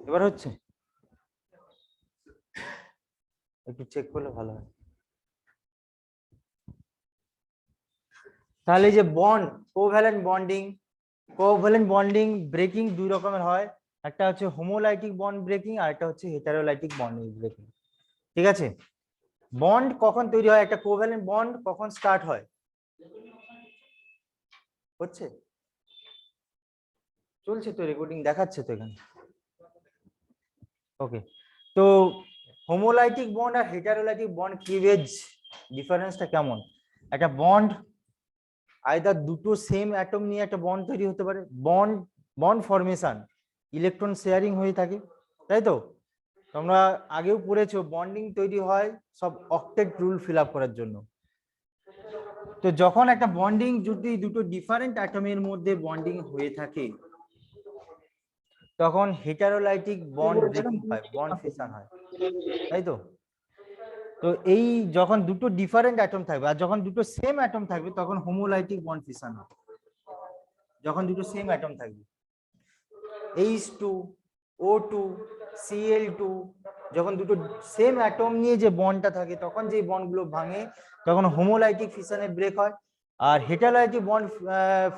এবার হচ্ছে, একটু চেক করলে ভালো হয়। তাহলে যে বন্ড, কোভ্যালেন্ট বন্ডিং ব্রেকিং দুই রকমের হয়, একটা হচ্ছে হোমোলাইটিক বন্ড ব্রেকিং আর একটা হচ্ছে হেটারোলাইটিক বন্ড ব্রেকিং। ঠিক আছে, বন্ড কখন তৈরি হয়, একটা কোভ্যালেন্ট বন্ড কখন স্টার্ট হয়, হচ্ছে চলছে তো, রেকর্ডিং দেখাচ্ছে তো এখানে। ওকে, তো হোমোলাইটিক বন্ড আর হেটারোলাইটিক বন্ড ক্লিভেজ ডিফারেন্সটা কেমন? একটা বন্ড আইদার দুটো সেম অ্যাটম নিয়ে একটা বন্ড তৈরি হতে পারে, বন্ড ফরমেশন ইলেকট্রন শেয়ারিং হয়ে থাকে, তাই তো? তোমরা আগেও পড়েছো বন্ডিং তৈরি হয় সব অক্টেট রুল ফিল আপ করার জন্য। তো যখন একটা বন্ডিং যদি দুটো ডিফারেন্ট অ্যাটমের মধ্যে বন্ডিং হয়ে থাকে তখন হেটারোলাইটিক বন্ড ব্রেকিং হয়, বন্ড ফিশন হয়, তাই তো? তো এই যখন দুটো ডিফারেন্ট অ্যাটম থাকবে আর যখন দুটো সেম অ্যাটম থাকবে তখন হোমোলাইটিক বন্ড ফিশন হবে। যখন দুটো সেম অ্যাটম থাকবে H2 O2 Cl2, যখন দুটো সেম অ্যাটম নিয়ে যে বন্ডটা থাকে তখন যে বন্ডগুলো ভাঙে তখন হোমোলাইটিক ফিশনে ব্রেক হয়। আর হেটারোলাইটিক বন্ড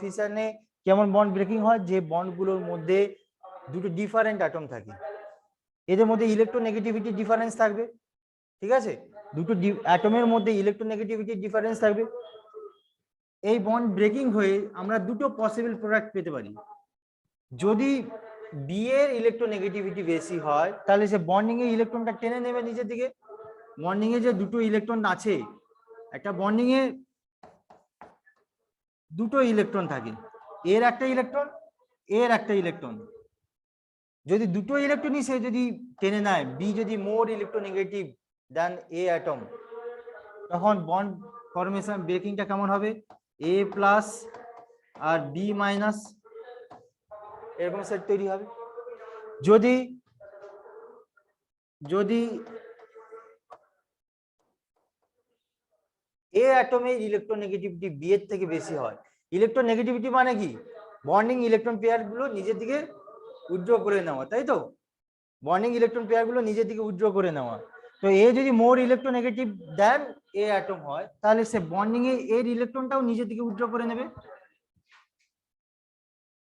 ফিশনে কেমন বন্ড ব্রেকিং হয়, যে বন্ডগুলোর মধ্যে দুটো ডিফারেন্ট অ্যাটম থাকে, এদের মধ্যে ইলেকট্রোনেগেটিভিটি ডিফারেন্স থাকবে। ঠিক আছে, দুটো অ্যাটমের মধ্যে ইলেকট্রোনেগেটিভিটি ডিফারেন্স থাকবে। এই বন্ড ব্রেকিং হয়ে আমরা দুটো পসিবল প্রোডাক্ট পেতে পারি। যদি বি এর ইলেকট্রোনেগেটিভিটি বেশি হয় তাহলে সে বন্ডিং এ ইলেকট্রনটা টেনে নেবে নিচের দিকে। বন্ডিং এ যে দুটো ইলেকট্রন আছে, একটা বন্ডিং এ দুটো ইলেকট্রন থাকে, এর একটা ইলেকট্রন, এর একটা ইলেকট্রন, যদি দুটো ইলেকট্রনই সে যদি টেনে নেয়, বি যদি মোর ইলেকট্রোনেগেটিভ দেন এ অ্যাটম, তখন বন্ড ফরমেশন ব্রেকিংটা কেমন হবে, এ প্লাস আর বি মাইনাস এরকম সেট তৈরি হবে। যদি যদি এ অ্যাটমের ইলেকট্রোনেগেটিভিটি বি এর থেকে বেশি হয়, ইলেকট্রোনেগেটিভিটি মানে কি, বন্ডিং ইলেকট্রন পেয়ার গুলো নিজের দিকে উইথড্র করে নেওয়া, তাই তো? বন্ডিং ইলেকট্রন পেয়ার গুলো নিজের দিকে উইথড্র করে নেওয়া। তো এ যদি মোর ইলেকট্রোনেগেটিভ দেন এ অ্যাটম হয় তাহলে সে বন্ডিং এ এর ইলেকট্রনটাও নিজের দিকে উইথড্র করে নেবে,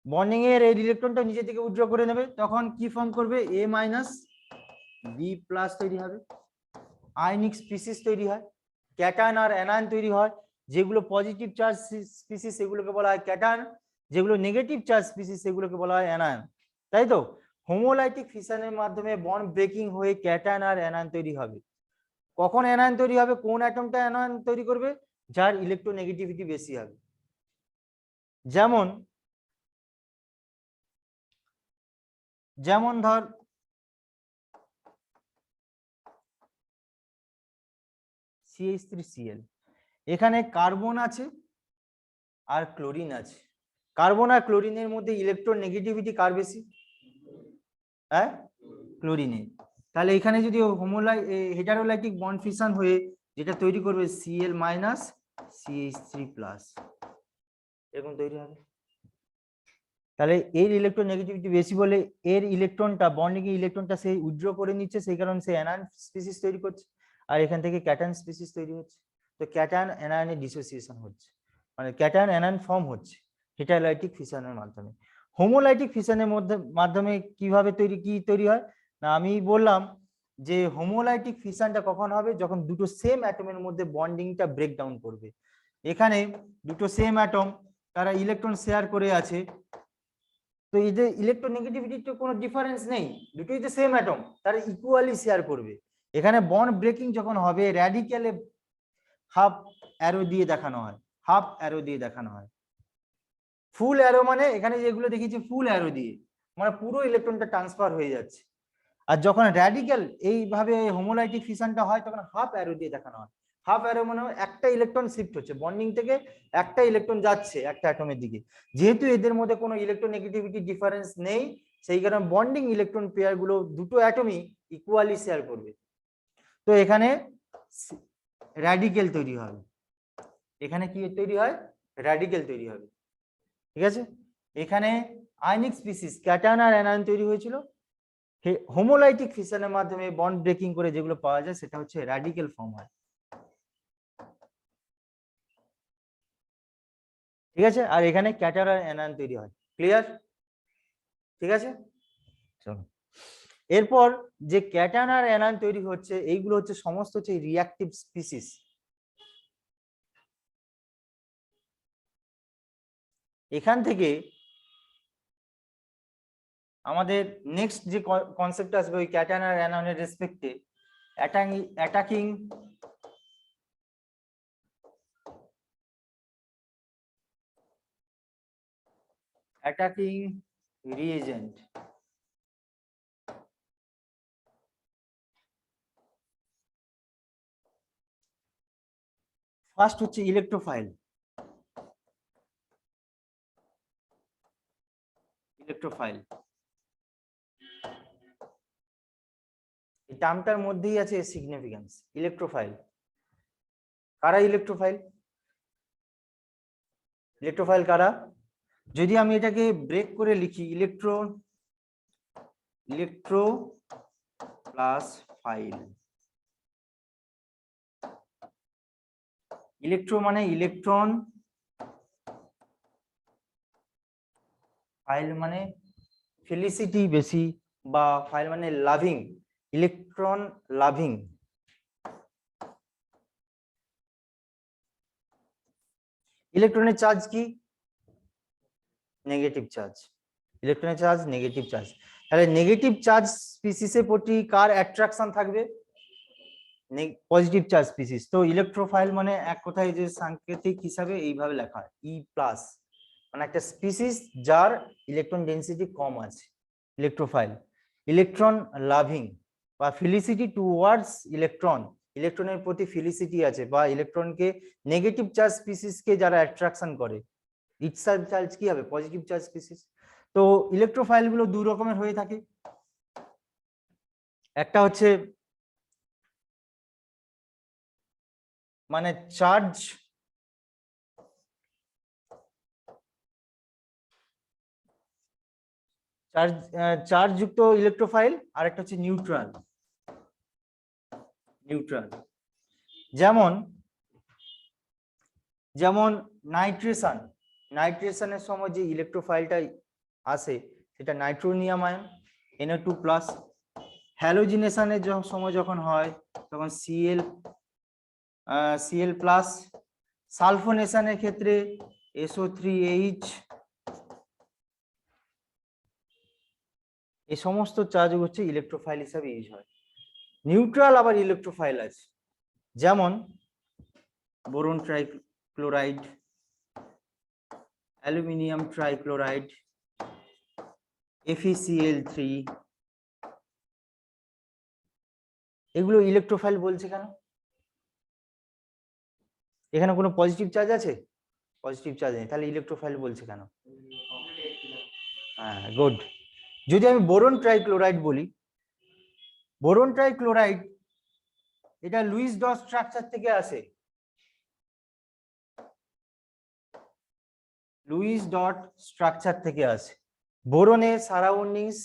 বন্ডিং এর এই ইলেকট্রনটাও নিজের দিকে উইথড্র করে নেবে, তখন কি ফর্ম করবে, এ মাইনাস বি প্লাস তৈরি হবে, আয়নিক স্পিসিস তৈরি হয়, ক্যাটায়ন আর অ্যানায়ন তৈরি হয়। যেগুলো পজিটিভ চার্জ স্পিসিস সেগুলোকে বলা হয় ক্যাটায়ন, যেগুলো নেগেটিভ চার্জ স্পিসিস সেগুলোকে বলা হয় অ্যানায়ন, তাই তো? হোমোলাইটিক ফিশনের মাধ্যমে বন্ড ব্রেকিং হয়ে ক্যাটায়ন আর অ্যানায়ন তৈরি হবে। কখন অ্যানায়ন তৈরি হবে, কোন অ্যাটমটা অ্যানায়ন তৈরি করবে, যার ইলেকট্রোনেগেটিভিটি বেশি হবে। যেমন যেমন ধর CH3Cl, এখানে কার্বন আছে আর ক্লোরিন আছে, কার্বন আর ক্লোরিনের মধ্যে ইলেকট্রোনেগেটিভিটি কার বেশি, হ্যাঁ ক্লোরিনে। তাহলে এখানে যদি হেটারোলাইটিক বন্ড ফিশন হয়ে যেটা তৈরি করবে Cl মাইনাস CH3 প্লাস, এরকম তৈরি হবে। তাহলে এর ইলেকট্রোনেগেটিভিটি বেশি বলে এর ইলেকট্রনটা বন্ডিং এ ইলেকট্রনটা সে উইথড্র করে নিচ্ছে, সেই কারণে সে অ্যানায়ন স্পিসিস তৈরি করছে, আর এখান থেকে ক্যাটায়ন স্পিসিস তৈরি হচ্ছে। তো ক্যাটায়ন অ্যানায়নের ডিসোসিয়েশন হচ্ছে, মানে ক্যাটায়ন অ্যানায়ন ফর্ম হচ্ছে হেটারোলাইটিক ফিশনের মাধ্যমে। হোমোলাইটিক ফিশনের মাধ্যমে কিভাবে তৈরি হয় না, আমি বললাম যে হোমোলাইটিক ফিশনটা কখন হবে, যখন দুটো সেম অ্যাটমের মধ্যে বন্ডিংটা ব্রেকডাউন করবে। এখানে দুটো সেম অ্যাটম তারা ইলেকট্রন শেয়ার করে আছে, তো এই যে ইলেকট্রোনেগেটিভিটির তো কোনো ডিফারেন্স নেই, দুটোই তো সেম অ্যাটম, তারা ইকুয়ালি শেয়ার করবে। এখানে বন্ড ব্রেকিং যখন হবে র্যাডিক্যালে হাফ অ্যারো দিয়ে দেখানো হয়, হাফ অ্যারো দিয়ে দেখানো হয়। ফুল অ্যারো মানে এখানে যেগুলো দেখিয়েছি ফুল অ্যারো দিয়ে, মানে পুরো ইলেকট্রনটা ট্রান্সফার হয়ে যাচ্ছে। আর যখন র্যাডিক্যাল এইভাবে হোমোলাইটিক ফিশনটা হয় তখন হাফ অ্যারো দিয়ে দেখানো হয়। হাফ অ্যারো মানে একটা ইলেকট্রন শিফট হচ্ছে, বন্ডিং থেকে একটা ইলেকট্রন যাচ্ছে একটা অ্যাটমের দিকে, যেহেতু এদের মধ্যে কোনো ইলেকট্রোনেগেটিভিটি ডিফারেন্স নেই সেই কারণে বন্ডিং ইলেকট্রন পেয়ার গুলো দুটো অ্যাটমই ইকুয়ালি শেয়ার করবে। তো এখানে র্যাডিক্যাল তৈরি হবে, এখানে কি তৈরি হয়, র্যাডিক্যাল তৈরি হবে। ঠিক আছে, এখানে আয়নিক স্পিসিস ক্যাটায়ন আর অ্যানায়ন তৈরি হয়েছিল, হোমোলাইটিক ফিশনের মাধ্যমে বন্ড ব্রেকিং করে যেগুলো পাওয়া যায় সেটা হচ্ছে র্যাডিক্যাল ফর্ম হয়। ঠিক আছে, আর এখানে ক্যাটায়ন আর অ্যানায়ন তৈরি হয়। ক্লিয়ার? ঠিক আছে, চলো এরপর যে ক্যাটায়ন আর অ্যানায়ন তৈরি হচ্ছে এইগুলো হচ্ছে সমস্ত হচ্ছে রিঅ্যাক্টিভ স্পিসিস। এখান থেকে আমাদের নেক্সট যে কনসেপ্ট আসবে ওই ক্যাটায়ন আর অ্যানায়নের রেসপেক্টে, অ্যাটাকিং রিএজেন্ট। ফার্স্ট হচ্ছে ইলেকট্রোফাইল। ইলেকট্রোফাইল এই টার্মটার মধ্যেই আছে সিগনিফিকেন্স। ইলেকট্রোফাইল কারা? ইলেকট্রোফাইল ইলেকট্রোফাইল কারা? যদি আমি এটাকে ব্রেক করে লিখি, ইলেকট্রো প্লাস ফাইল। ইলেকট্রো মানে ইলেকট্রন, ফাইল মানে ফেলিসিটি বেশি, বা ফাইল মানে লাভিং, ইলেকট্রন লাভিং। ইলেকট্রনের চার্জ কি? Negative charge. ইলেকট্রনের চার্জ নেগেটিভ চার্জ। তাহলে নেগেটিভ চার্জ স্পিসিসের প্রতি কার অ্যাট্রাকশন থাকবে? Positive charge species. তো ইলেকট্রোফাইল মানে এক কথায় যে সাংকেতিক হিসাবে এইভাবে লেখা হয় ই প্লাস, মানে একটা স্পিসিস যার ইলেকট্রন ডেনসিটি কম আছে, ইলেকট্রোফাইল। ইলেকট্রন লাভিং বা ফিলিসিটি টুয়ার্ডস ইলেকট্রন, ইলেকট্রনের প্রতি ফিলিসিটি আছে বা ইলেকট্রনকে নেগেটিভ চার্জ স্পিসিসকে যারা অ্যাট্রাকশন করে, ইটস চার্জ কি হবে? Positive charge species. তো ইলেকট্রোফাইল গুলো দুই রকমের হয়ে থাকে। একটা হচ্ছে মানে চার্জ চার্জ যুক্ত ইলেকট্রোফাইল, আর একটা হচ্ছে নিউট্রাল। যেমন নাইট্রেশনের সময় যে ইলেকট্রোফাইলটা আসে সেটা নাইট্রোনিয়াম আয়ন Na2+। হ্যালোজিনেশনের সময় যখন হয় তখন Cl+। সালফোনেশনের ক্ষেত্রে SO3H। এই সমস্ত চার্জ হচ্ছে ইলেকট্রোফাইল হিসাবে ইউজ হয়। নিউট্রাল আবার ইলেকট্রোফাইল আছে, যেমন boron trichloride, aluminium trichloride, FeCl3। এগুলো ইলেকট্রোফাইল বলছে কেন? এখানে কোনো পজিটিভ চার্জ আছে? পজিটিভ চার্জ নেই, তাহলে ইলেকট্রোফাইল বলছে কেন? হ্যাঁ, গুড। যদি আমি বোরন ট্রাইক্লোরাইড বলি, বোরন ট্রাইক্লোরাইড এটা লুইস ডট স্ট্রাকচার থেকে আসে। লুইস ডট স্ট্রাকচার থেকে আসে। বোরনের সারাউন্ডিংস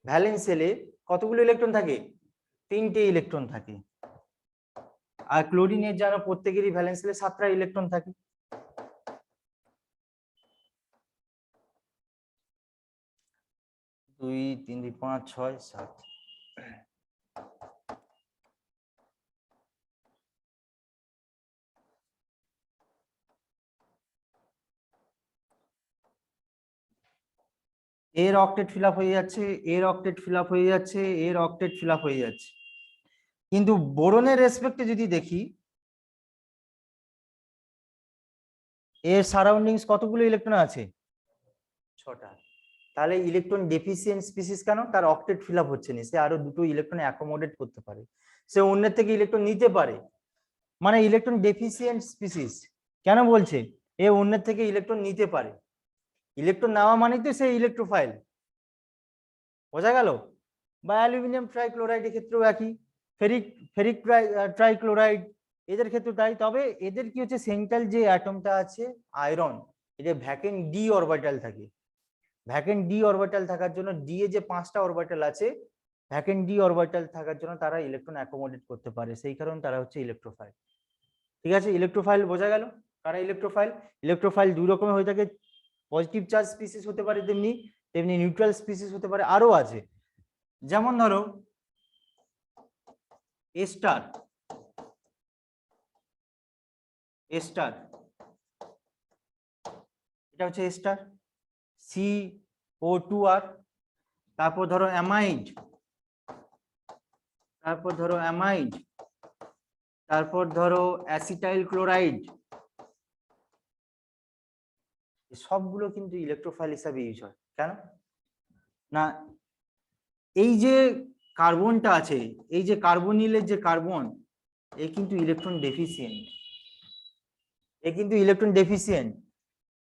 ভ্যালেন্স শেলে কতগুলো ইলেকট্রন থাকে? 3টে ইলেকট্রন থাকে। আর ক্লোরিনের যেন প্রত্যেকেরই ভ্যালেন্স শেলে 7টা ইলেকট্রন থাকে। দুই, 3, 5, 6, 7। এর অক্টেট ফিল আপ হয়ে যাচ্ছে, এর অক্টেট ফিল আপ হয়ে যাচ্ছে, এর অক্টেট ফিল আপ হয়ে যাচ্ছে। কিন্তু বোরনের রেসপেক্টে যদি দেখি, এর সারাউন্ডিংস কতগুলো ইলেকট্রন আছে? 6টা। তাহলে ইলেকট্রন ডেফিসিয়েন্ট স্পিসিস কেন? তার অক্টেট ফিল আপ হচ্ছে না, সে আরো দুটো ইলেকট্রন অ্যাকোমোডেট করতে পারে, সে অন্যের থেকে ইলেকট্রন নিতে পারে। মানে ইলেকট্রন ডেফিসিয়েন্ট স্পিসিস কেন বলছে? এ অন্যের থেকে ইলেকট্রন নিতে পারে। ইলেকট্রন নেওয়া মানেই তো সে ইলেকট্রোফাইল। বোঝা গেল? বা অ্যালুমিনিয়াম ট্রাইক্লোরাইডের ক্ষেত্রেও একই, ফেরিক ট্রাইক্লোরাইড এদের ক্ষেত্রে তাই। তবে এদের কি হচ্ছে, সেন্ট্রাল যে অ্যাটমটা আছে আয়রন, এদের ভ্যাকেন্ট ডি অরবিটাল থাকে। ভ্যাকেন্ট ডি অরবিটাল থাকার জন্য ডি এ যে 5টা অরবিটাল আছে, ভ্যাকেন্ট ডি অরবিটাল থাকার জন্য তারা ইলেকট্রন অ্যাকোমোডেট করতে পারে, সেই কারণে তারা হচ্ছে ইলেকট্রোফাইল। ঠিক আছে, ইলেকট্রোফাইল বোঝা গেল। কারা ইলেকট্রোফাইল? ইলেকট্রোফাইল দুই রকমের হয়ে থাকে, পজিটিভ চার্জ স্পিসিস হতে পারে তেমনি তেমনি নিউট্রাল স্পিসিস হতে পারে, আরো আছে। যেমন ধরো এ স্টার, এটা হচ্ছে এ স্টার, CO2R। তারপর ধরো অ্যামাইড, তারপর ধরো অ্যাসিটাইল ক্লোরাইড, সবগুলো কিন্তু ইলেকট্রোফাইল হিসাবে ইউজ হয়। কেন না, এই যে কার্বনটা আছে, এই যে কার্বনিলের যে কার্বন, এ কিন্তু ইলেকট্রন ডেফিসিয়েন্ট,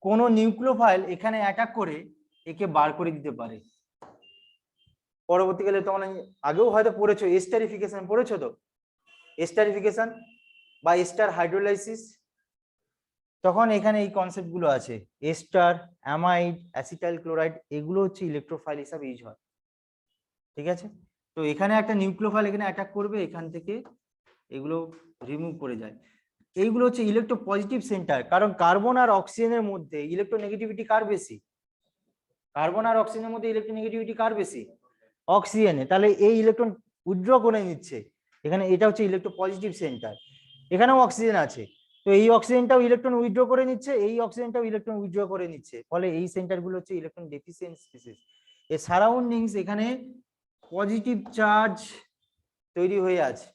কোন নিউক্লিওফাইল এখানে অ্যাটাক করে একে বার করে দিতে পারে। পরবর্তীকালে তোমরা আগেও হয়তো পড়েছো, এস্টারিফিকেশন পড়েছো তো, এস্টারিফিকেশন বা এস্টার হাইড্রোলাইসিস, তখন এখানে এই কনসেপ্ট গুলো আছে, এস্টার, অ্যামাইড, অ্যাসিটাইল ক্লোরাইড, এগুলো হচ্ছে ইলেকট্রোফাইল হিসাবে ইউজ হয়। ঠিক আছে, তো এখানে একটা নিউক্লিওফাইল এখানে অ্যাটাক করবে, এখান থেকে এগুলো রিমুভ করে যায়। এইগুলো হচ্ছে ইলেকট্রো পজিটিভ সেন্টার, কারণ কার্বন আর অক্সিজেনের মধ্যে ইলেকট্রোনেগেটিভিটি কার বেশি? কার্বন আর অক্সিজেনের মধ্যে ইলেকট্রোনেগেটিভিটি কার বেশি? অক্সিজেনে। তাহলে এই ইলেকট্রন উইথড্র করে নিচ্ছে এখানে, এটা হচ্ছে ইলেকট্রো পজিটিভ সেন্টার। এখানেও অক্সিজেন আছে, তো এই অক্সিজেনটাও ইলেকট্রন উইথড্র করে নিচ্ছে, এই অক্সিজেনটাও ইলেকট্রন উইথড্র করে নিচ্ছে, ফলে এই সেন্টারগুলো হচ্ছে ইলেকট্রন ডেফিসিয়েন্ট স্পিসিস। এর সারাউন্ডিংস এখানে পজিটিভ চার্জ তৈরি হয়ে আছে।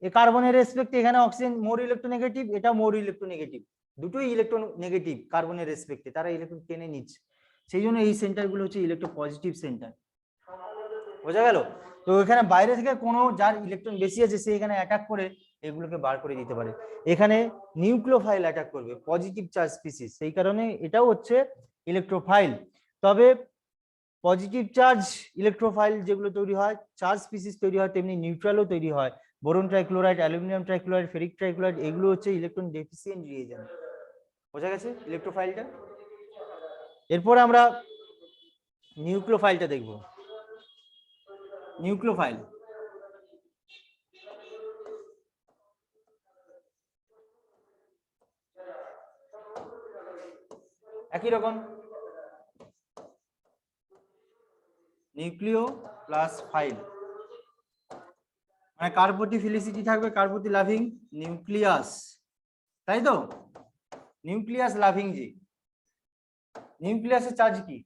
এই কার্বনের রেসপেক্টে এখানে অক্সিজেন মোর ইলেকট্রোনেগেটিভ, এটা মোর ইলেকট্রোনেগেটিভ, দুটোই ইলেকট্রন নেগেটিভ কার্বনের রেসপেক্টে, তারা ইলেকট্রন টেনে নিচ্ছে, সেই জন্য এই সেন্টারগুলো হচ্ছে ইলেকট্রো পজিটিভ সেন্টার। বোঝা গেল? তো এখানে বাইরে থেকে কোনো যার ইলেকট্রন বেশি আছে সে এখানে অ্যাটাক করে এগুলোকে বার করে দিতে পারে। এখানে নিউক্লিওফাইল অ্যাটাক করবে, পজিটিভ চার্জ স্পিসিস, সেই কারণে এটাও হচ্ছে ইলেকট্রোফাইল। তবে পজিটিভ চার্জ ইলেকট্রোফাইল যেগুলো তৈরি হয়, চার্জ স্পিসিস তৈরি হয়, তেমনি নিউট্রালও তৈরি হয়। Boron trichloride, aluminium trichloride, ferric trichloride, এগুলো হচ্ছে ইলেকট্রন ডেফিসিয়েন্ট রিএজেন্ট। বোঝা গেছে ইলেকট্রোফাইলটা? এরপরে আমরা নিউক্লিওফাইলটা দেখব। নিউক্লিওফাইল একই রকম, নিউক্লিও প্লাস ফাইল, মানে কার প্রতি ফিলিসিটি থাকবে? কার প্রতি? লাভিং নিউক্লিয়াস, তাই তো? নিউক্লিয়াস লাভিং জি। নিউক্লিয়াসের চার্জ কি?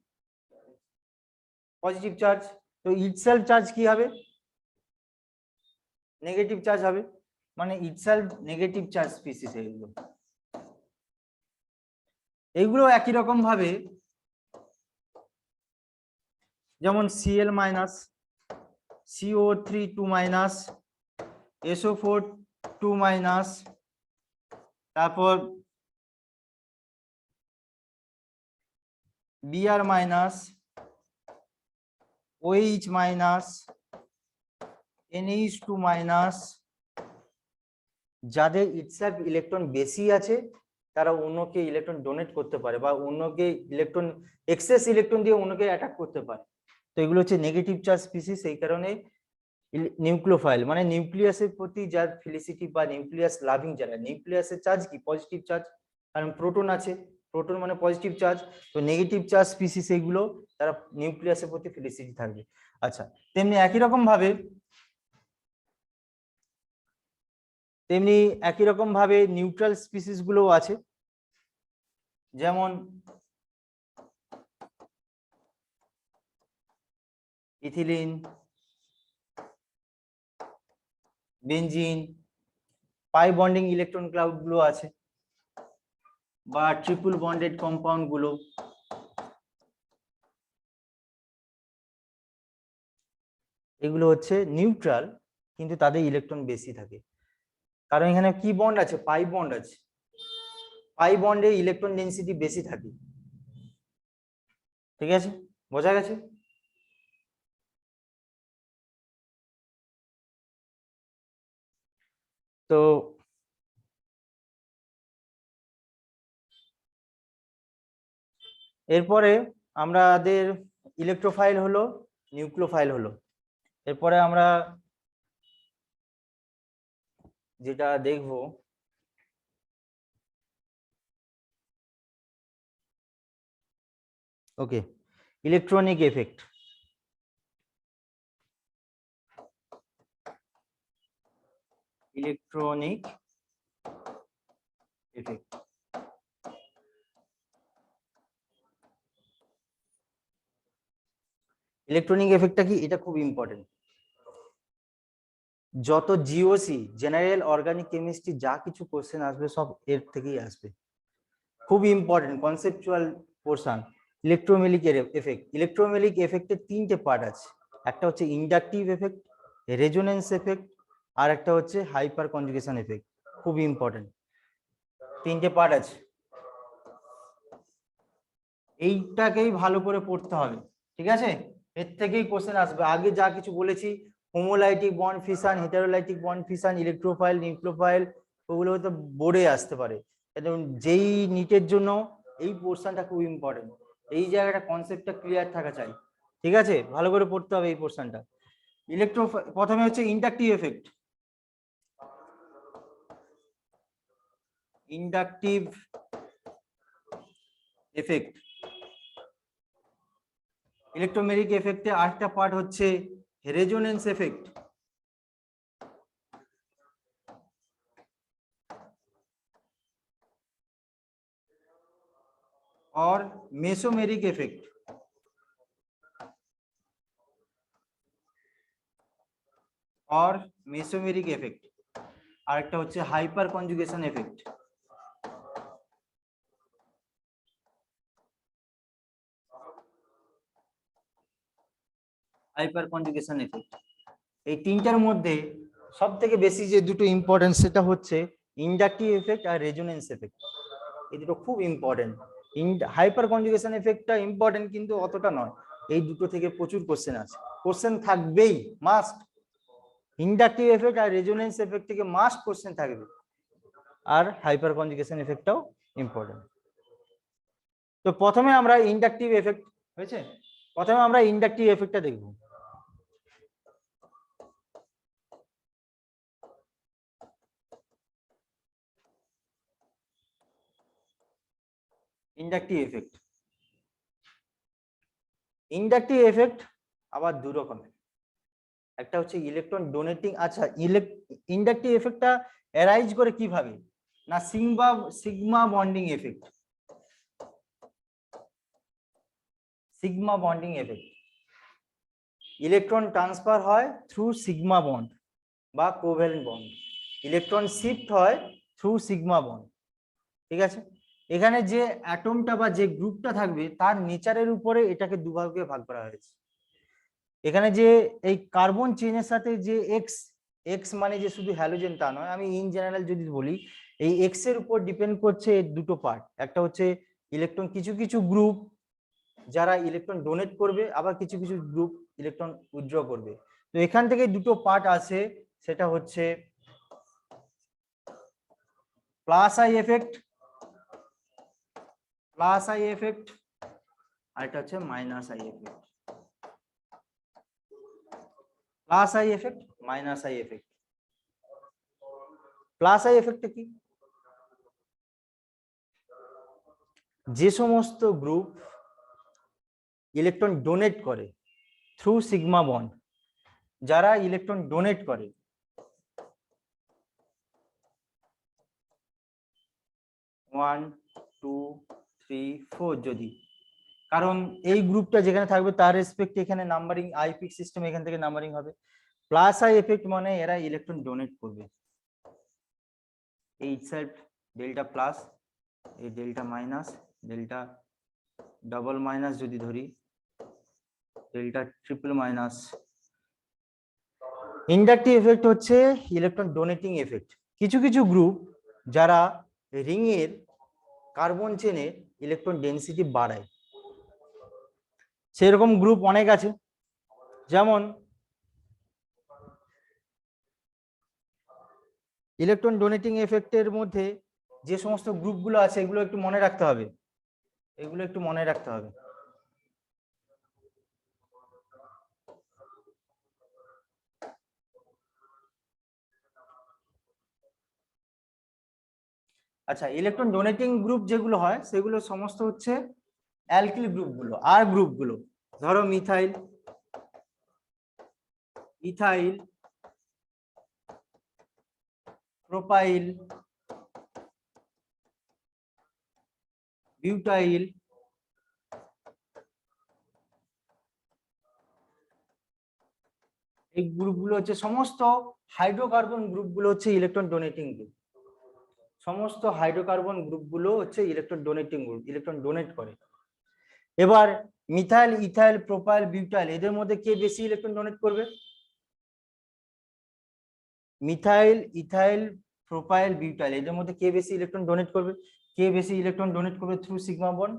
পজিটিভ চার্জ, তো ইটসেলফ চার্জ কি হবে? নেগেটিভ চার্জ হবে, মানে ইটসেলফ নেগেটিভ চার্জ স্পিসিস। এইগুলো একই রকম ভাবে, যেমন Cl minus, CO3 2 minus, SO4 2 minus, তারপর Br minus, OH minus, NH2 minus, যাদের ইটসেলফ ইলেকট্রন বেশি আছে তারা অন্যকে ইলেকট্রন ডোনেট করতে পারে বা অন্যকে ইলেকট্রন এক্সেস ইলেকট্রন দিয়ে অন্যকে অ্যাটাক করতে পারে। তো এগুলো হচ্ছে নেগেটিভ চার্জ স্পিসিস, সেই কারণে নিউক্লিওফাইল মানে নিউক্লিয়াসের প্রতি যার ফিলিসিটি বা নিউক্লিয়াস লাভিং যারা, নিউক্লিয়াসের চার্জ কি? পজিটিভ চার্জ, কারণ প্রোটন আছে, প্রোটন মানে পজিটিভ চার্জ, তো নেগেটিভ চার্জ স্পিসিস এগুলো তারা নিউক্লিয়াসের প্রতি ফিলিসিটি থাকবে। আচ্ছা, তেমনি একই রকম ভাবে নিউট্রাল স্পিসিস গুলো আছে, যেমন ইথিলিন, বেনজিন, পাই বন্ডিং ইলেকট্রন ক্লাউড গুলো আছে, বা ট্রিপল বন্ডেড কম্পাউন্ড গুলো, এগুলো হচ্ছে নিউট্রাল কিন্তু তাদের ইলেকট্রন বেশি থাকে, কারণ এখানে কি বন্ড আছে? পাই বন্ড আছে, পাই বন্ডে ইলেকট্রন ডেনসিটি বেশি থাকে। ঠিক আছে, বোঝা গেছে? তো এরপরে আমাদের ইলেকট্রোফাইল হলো, নিউক্লিওফাইল হলো। এরপরে আমরা যেটা দেখব okay electronic effect. Electronic effect electronic এফেক্টটা কি, এটা খুব ইম্পর্টেন্ট। যত জিওসি জেনারেল অর্গানিক কেমিস্ট্রি যা কিছু কোশ্চেন আসবে সব এর থেকেই আসবে, খুব ইম্পর্টেন্ট কনসেপচুয়াল পোর্শন। ইলেকট্রোমেলিক এফেক্ট, ইলেকট্রোমেলিক এফেক্টের তিনটে পার্ট আছে, একটা হচ্ছে ইন্ডাকটিভ এফেক্ট, রেজোনেন্স এফেক্ট, আর একটা হচ্ছে হাইপার কনজুগেশন এফেক্ট। খুব ইম্পর্টেন্ট, তিনটে পার্ট আছে, এইটাকেই ভালো করে পড়তে হবে, ঠিক আছে? এর থেকেই কোশ্চেন আসবে। আগে যা কিছু বলেছি, homolytic bond fission, heterolytic bond fission, electrophile, nucleophile, ওগুলো তো বোর্ডে আসতে পারে। যেই নিটের জন্য এই পোর্শনটা খুব ইম্পর্টেন্ট, এই জায়গাটা কনসেপ্টটা ক্লিয়ার থাকা চাই, ঠিক আছে? ভালো করে পড়তে হবে এই পোর্শনটা। প্রথমে হচ্ছে ইন্ডাকটিভ এফেক্ট। ইন্ডাকটিভ এফেক্ট, ইলেকট্রোমেরিক এফেক্টে আরেকটা পার্ট হচ্ছে রেজোনেন্স এফেক্ট और मेसोमेरिक इफेक्ट। और मेसोमेरिक इफेक्ट আরেকটা হচ্ছে hyper conjugation effect. Hyper conjugation effect, এই তিনটার মধ্যে সবথেকে বেশি যে দুটো ইম্পর্টেন্ট সেটা হচ্ছে ইন্ডাকটিভ এফেক্ট আর রেজোনেন্স এফেক্ট। এই দুটো খুব ইম্পর্টেন্ট। হাইপার কনজুগেশন এফেক্টটা ইম্পর্টেন্ট কিন্তু অতটা নয়, এই দুটো থেকে প্রচুর কোশ্চেন আছে, কোশ্চেন থাকবেই মাস্ট। ইন্ডাকটিভ এফেক্ট আর রেজোনেন্স এফেক্ট থেকে মাস্ট কোশ্চেন থাকবে, আর হাইপার কনজুগেশন এফেক্টটাও ইম্পর্টেন্ট। তো প্রথমে আমরা ইন্ডাকটিভ এফেক্ট হয়েছে, প্রথমে আমরা ইন্ডাকটিভ এফেক্টটা দেখব। ইন্ডাকটিভ এফেক্ট, ইন্ডাকটিভ এফেক্ট আবার দু রকমের, একটা হচ্ছে ইলেকট্রন ডোনেটিং। আচ্ছা, ইন্ডাকটিভ এফেক্টটা অ্যারাইজ করে কিভাবে না, sigma bonding effect. Sigma bonding effect, electron transfer হয় থ্রু সিগমা বন্ড বা কোভ্যালেন্ট বন্ড, ইলেকট্রন শিফট হয় থ্রু সিগমা বন্ড, ঠিক আছে? এখানে যে অ্যাটমটা বা যে গ্রুপটা থাকবে তার নেচারের উপরে এটাকে দুভাগে ভাগ করা হয়েছে। এখানে যে এই কার্বন চেনের সাথে যে এক্স, এক্স মানে যে শুধু হ্যালোজেন তা নয়, আমি ইন জেনারেল যদি বলি, এই এক্স এর উপর ডিপেন্ড করছে দুটো পার্ট। একটা হচ্ছে ইলেকট্রন, কিছু কিছু গ্রুপ যারা ইলেকট্রন ডোনেট করবে, আবার কিছু কিছু গ্রুপ ইলেকট্রন উইথড্র করবে। তো এখান থেকে দুটো পার্ট আছে, সেটা হচ্ছে plus I effect, plus I effect, আর এটা হচ্ছে minus I effect. Plus I effect, minus I effect. Plus I effect কি, যে সমস্ত গ্রুপ ইলেকট্রন ডোনেট করে থ্রু সিগমা বন্ড, যারা ইলেকট্রন ডোনেট করে, ওয়ান টু থ্রি ফোর, যদি কারণ এই গ্রুপটা যেখানে থাকবে তার রেসপেক্ট এখানে নাম্বারিং আইপিক সিস্টেম এখান থেকে নাম্বারিং হবে। প্লাস আই এফেক্ট মানে এরা ইলেকট্রন ডোনেট করবে, এই সেট ডেল্টা প্লাস, এই delta minus, delta double minus যদি ধরি, delta triple minus. Inductive effect হচ্ছে ইলেকট্রন ডোনেটিং এফেক্ট। কিছু কিছু গ্রুপ যারা রিং এর কার্বন চেনে ইলেকট্রন ডেনসিটি বাড়ায়, সেরকম গ্রুপ অনেক আছে। যেমন ইলেকট্রন ডোনেটিং এফেক্টের মধ্যে যে সমস্ত গ্রুপগুলো আছে এগুলো একটু মনে রাখতে হবে, এগুলো একটু মনে রাখতে হবে। আচ্ছা, ইলেকট্রন ডোনেটিং গ্রুপ যেগুলো হয় সেগুলো সমস্ত হচ্ছে অ্যালকিল গ্রুপগুলো। আর গ্রুপগুলো ধরো মিথাইল, ইথাইল, প্রোপাইল, বিউটাইল, এই গ্রুপগুলো হচ্ছে সমস্ত হাইড্রোকার্বন গ্রুপগুলো হচ্ছে ইলেকট্রন ডোনেটিং গ্রুপ। সমস্ত হাইড্রোকার্বন গ্রুপগুলো হচ্ছে electron donating group, electron donate করে। এবার মিথাইল, ইথাইল, প্রোপাইল, বিউটাইল এদের মধ্যে কে বেশি ইলেকট্রন ডোনেট করবে? মিথাইল, ইথাইল, প্রোপাইল, বিউটাইল এদের মধ্যে কে বেশি ইলেকট্রন ডোনেট করবে? কে বেশি ইলেকট্রন ডোনেট করবে থ্রু সিগমা বন্ড?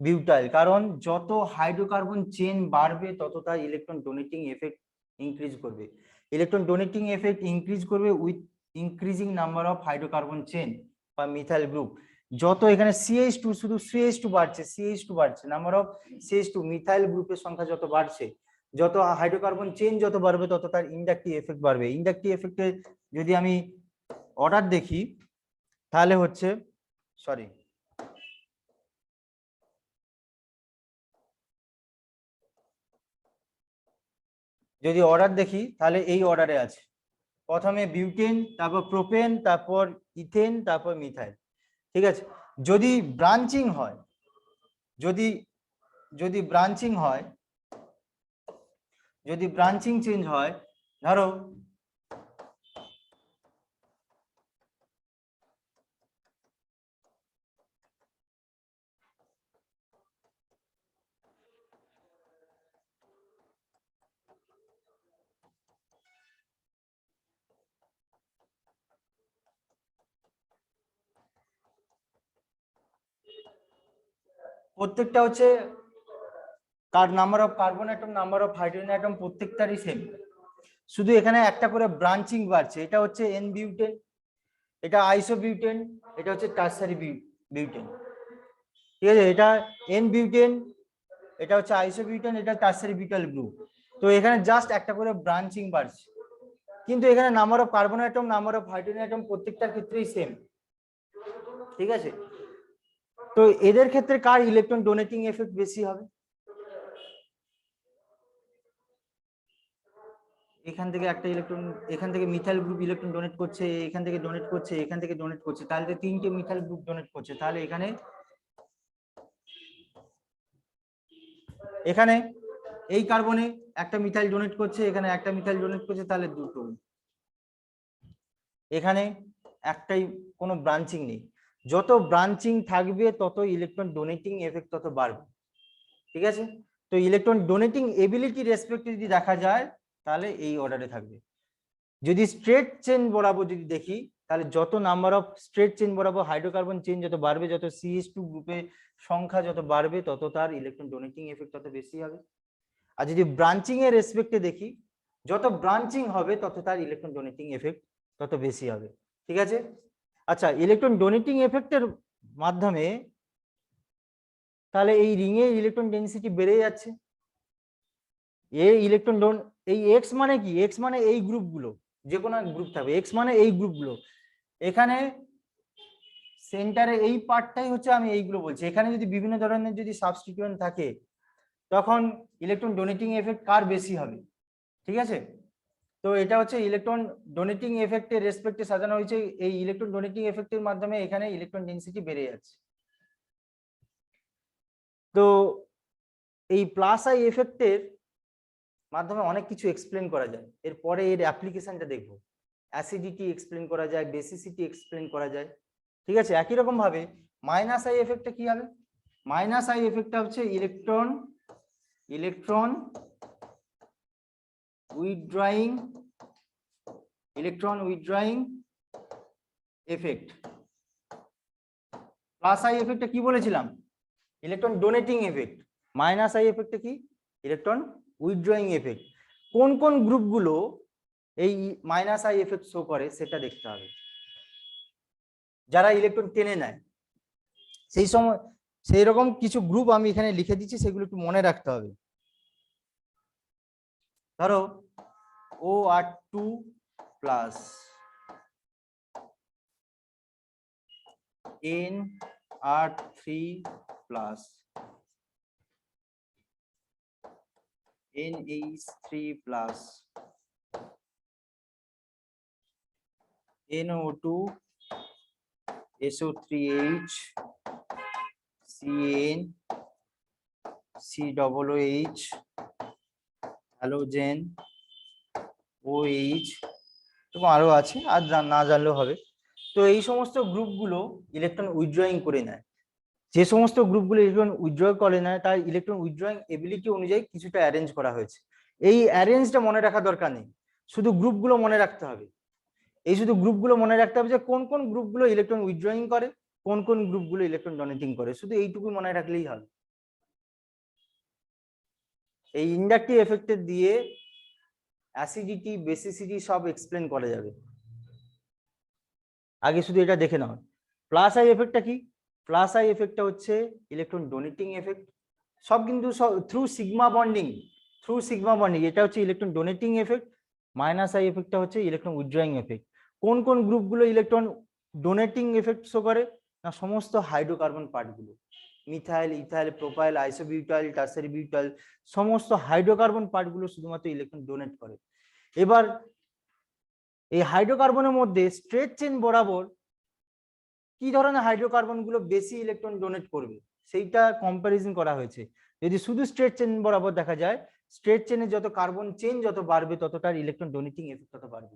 বিউটাইল। কারণ যত হাইড্রোকার্বন চেন বাড়বে তত তার ইলেকট্রন ডোনেটিং এফেক্ট ইনক্রিজ করবে। ইলেকট্রন ডোনেটিং এফেক্ট ইনক্রিজ করবে with increasing number of hydrocarbon chain বা মিথাইল গ্রুপ। যত এখানে CH2 শুধু CH2 বাড়ছে, CH2 বাড়ছে, নাম্বার অফ CH2 মিথাইল গ্রুপের সংখ্যা যত বাড়ছে, যত হাইড্রোকার্বন চেন যত বাড়বে তত তার ইন্ডাকটিভ এফেক্ট বাড়বে। ইন্ডাকটিভ এফেক্টে যদি আমি অর্ডার দেখি তাহলে হচ্ছে, সরি, যদি অর্ডার দেখি তাহলে এই অর্ডারে আছে, প্রথমে বিউটেন, তারপর প্রোপেন, তারপর ইথেন, তারপর মিথাইল। ঠিক আছে। যদি ব্রাঞ্চিং হয়, যদি যদি ব্রাঞ্চিং হয়, যদি ব্রাঞ্চিং চেঞ্জ হয়, ধরো প্রত্যেকটা হচ্ছে number of carbon atom, number of hydrogen atom প্রত্যেকটারই সেম, শুধু এখানে একটা করে ব্রাঞ্চিং বাড়ছে। এটা হচ্ছে এন বিউটেন, এটা আইসোবিউটেন, এটা হচ্ছে টারসারি বিউটেন। ঠিক আছে, এটা এন বিউটেন, এটা হচ্ছে আইসোবিউটেন, এটা টারসারি বিউটাইল গ্রুপ। তো এখানে জাস্ট একটা করে ব্রাঞ্চিং বাড়ছে, কিন্তু এখানে number of carbon atom, number of hydrogen atom প্রত্যেকটার ক্ষেত্রেই সেম। ঠিক আছে, তো এদের ক্ষেত্রে কার ইলেকট্রন ডোনেটিং এফেক্ট বেশি হবে? এখান থেকে একটা ইলেকট্রন, এখান থেকে মিথাইল গ্রুপ ইলেকট্রন ডোনেট করছে, এখান থেকে ডোনেট করছে, এখান থেকে ডোনেট করছে, তাহলে তো তিনটে মিথাইল গ্রুপ ডোনেট করছে। তাহলে এখানে এখানে এই কার্বনে একটা মিথাইল ডোনেট করছে, এখানে একটা মিথাইল ডোনেট করছে, তাহলে দুটো। এখানে একটাই, কোনো ব্রাঞ্চিং নেই। যত ব্রাঞ্চিং থাকবে তত ইলেকট্রন ডোনেটিং এফেক্ট তত বাড়বে। ঠিক আছে, তো ইলেকট্রন ডোনেটিং এবিলিটি রেসপেক্টে যদি দেখা যায় তাহলে এই অর্ডারে থাকবে। যদি স্ট্রেট চেন বরাবর যদি দেখি তাহলে যত নাম্বার অফ স্ট্রেট চেন বরাবর হাইড্রোকার্বন চেন যত বাড়বে, যত CH2 গ্রুপের সংখ্যা যত বাড়বে তত তার ইলেকট্রন ডোনেটিং এফেক্ট তত বেশি হবে। আর যদি ব্রাঞ্চিং এর রেসপেক্টে দেখি, যত ব্রাঞ্চিং হবে তত তার ইলেকট্রন ডোনেটিং এফেক্ট তত বেশি হবে। ঠিক আছে। আচ্ছা, ইলেকট্রন ডোনেটিং এফেক্টের মাধ্যমে তাহলে এই রিং এর ইলেকট্রন ডেনসিটি বেড়ে যাচ্ছে। এই ইলেকট্রন ডোন, এই এক্স মানে কি? এক্স মানে এই গ্রুপগুলো, যে কোনো গ্রুপ থাকবে, এক্স মানে এই গ্রুপগুলো। এখানে সেন্টারে এই পার্টটাই হচ্ছে আমি এইগুলো বলছি। এখানে যদি বিভিন্ন ধরনের যদি সাবস্টিটিউয়েন্ট থাকে তখন ইলেকট্রন ডোনেটিং এফেক্ট কার বেশি হবে। ঠিক আছে, তো এটা হচ্ছে ইলেকট্রন ডোনেটিং এফেক্টের রেসপেক্টে সাজানো হয়েছে। এই ইলেকট্রন ডোনেটিং এফেক্টের মাধ্যমে এখানে ইলেকট্রন ডেনসিটি বেড়ে যাচ্ছে। তো এই প্লাস আই এফেক্টের মাধ্যমে অনেক কিছু এক্সপ্লেন করা যায়। এরপরে এর অ্যাপ্লিকেশনটা দেখব। অ্যাসিডিটি এক্সপ্লেন করা যায়, বেসিসিটি এক্সপ্লেন করা যায়। ঠিক আছে, একই রকম ভাবে মাইনাস আই এফেক্টটা কি হবে? মাইনাস আই এফেক্টটা হচ্ছে electron withdrawing effect. Plus I এফেক্টটা কি বলেছিলাম? Electron donating effect. Minus I এফেক্টটা কি? Electron withdrawing effect. কোন কোন গ্রুপগুলো এই মাইনাস আই এফেক্ট শো করে সেটা দেখতে হবে। যারা ইলেকট্রন টেনে নেয় সেই সময় সেই রকম কিছু গ্রুপ আমি এখানে লিখে দিচ্ছি, সেগুলো একটু মনে রাখতে হবে। ধরো OR2+, NR3 plus NH3 plus NO2 SO3H CN COOH halogen OH এবং আরো আছে, আর না জানলেও হবে। তো এই সমস্ত গ্রুপগুলো ইলেকট্রন উইথড্রয়িং করে নেয়। যে সমস্ত গ্রুপগুলো ইলেকট্রন উইথড্র করে নেয় তার ইলেকট্রন উইথড্রয়িং এবিলিটি অনুযায়ী কিছুটা অ্যারেঞ্জ করা হয়েছে। এই অ্যারেঞ্জটা মনে রাখা দরকার নেই, শুধু গ্রুপগুলো মনে রাখতে হবে। এই শুধু গ্রুপগুলো মনে রাখতে হবে যে কোন কোন গ্রুপগুলো ইলেকট্রন উইথড্রয়িং করে, কোন কোন গ্রুপগুলো ইলেকট্রন ডোনেটিং করে, শুধু এইটুকু মনে রাখলেই হবে। এই ইন্ডাকটিভ এফেক্টের দিয়ে অ্যাসিডিটি বেসিসিটি সব এক্সপ্লেন করা যাবে। আগে শুধু এটা দেখে নাও। প্লাস আই এফেক্টটা কি? প্লাস আই এফেক্টটা হচ্ছে ইলেকট্রন ডোনেটিং এফেক্ট। সব কিন্তু থ্রু সিগমা বন্ডিং, এটা হচ্ছে electron donating effect. Minus I এফেক্টটা হচ্ছে ইলেকট্রন উইথড্রয়িং এফেক্ট। কোন কোন গ্রুপগুলো ইলেকট্রন ডোনেটিং এফেক্ট শো করে? না সমস্ত হাইড্রোকার্বন পার্টগুলো, methyl, ethyl, propyl, isobutyl, tertiary butyl, সমস্ত হাইড্রোকার্বন পার্টগুলো শুধুমাত্র ইলেকট্রন ডোনেট করে। এবার এই হাইড্রোকার্বনের মধ্যে স্ট্রেট চেন বরাবর কি ধরনের হাইড্রোকার্বন গুলো বেশি ইলেকট্রন ডোনেট করবে সেইটা কম্পারিজন করা হয়েছে। যদি শুধু স্ট্রেট চেন বরাবর দেখা যায়, স্ট্রেট চেনে যত কার্বন চেন যত বাড়বে ততটার ইলেকট্রন ডোনেটিং এফেক্ট তত বাড়বে।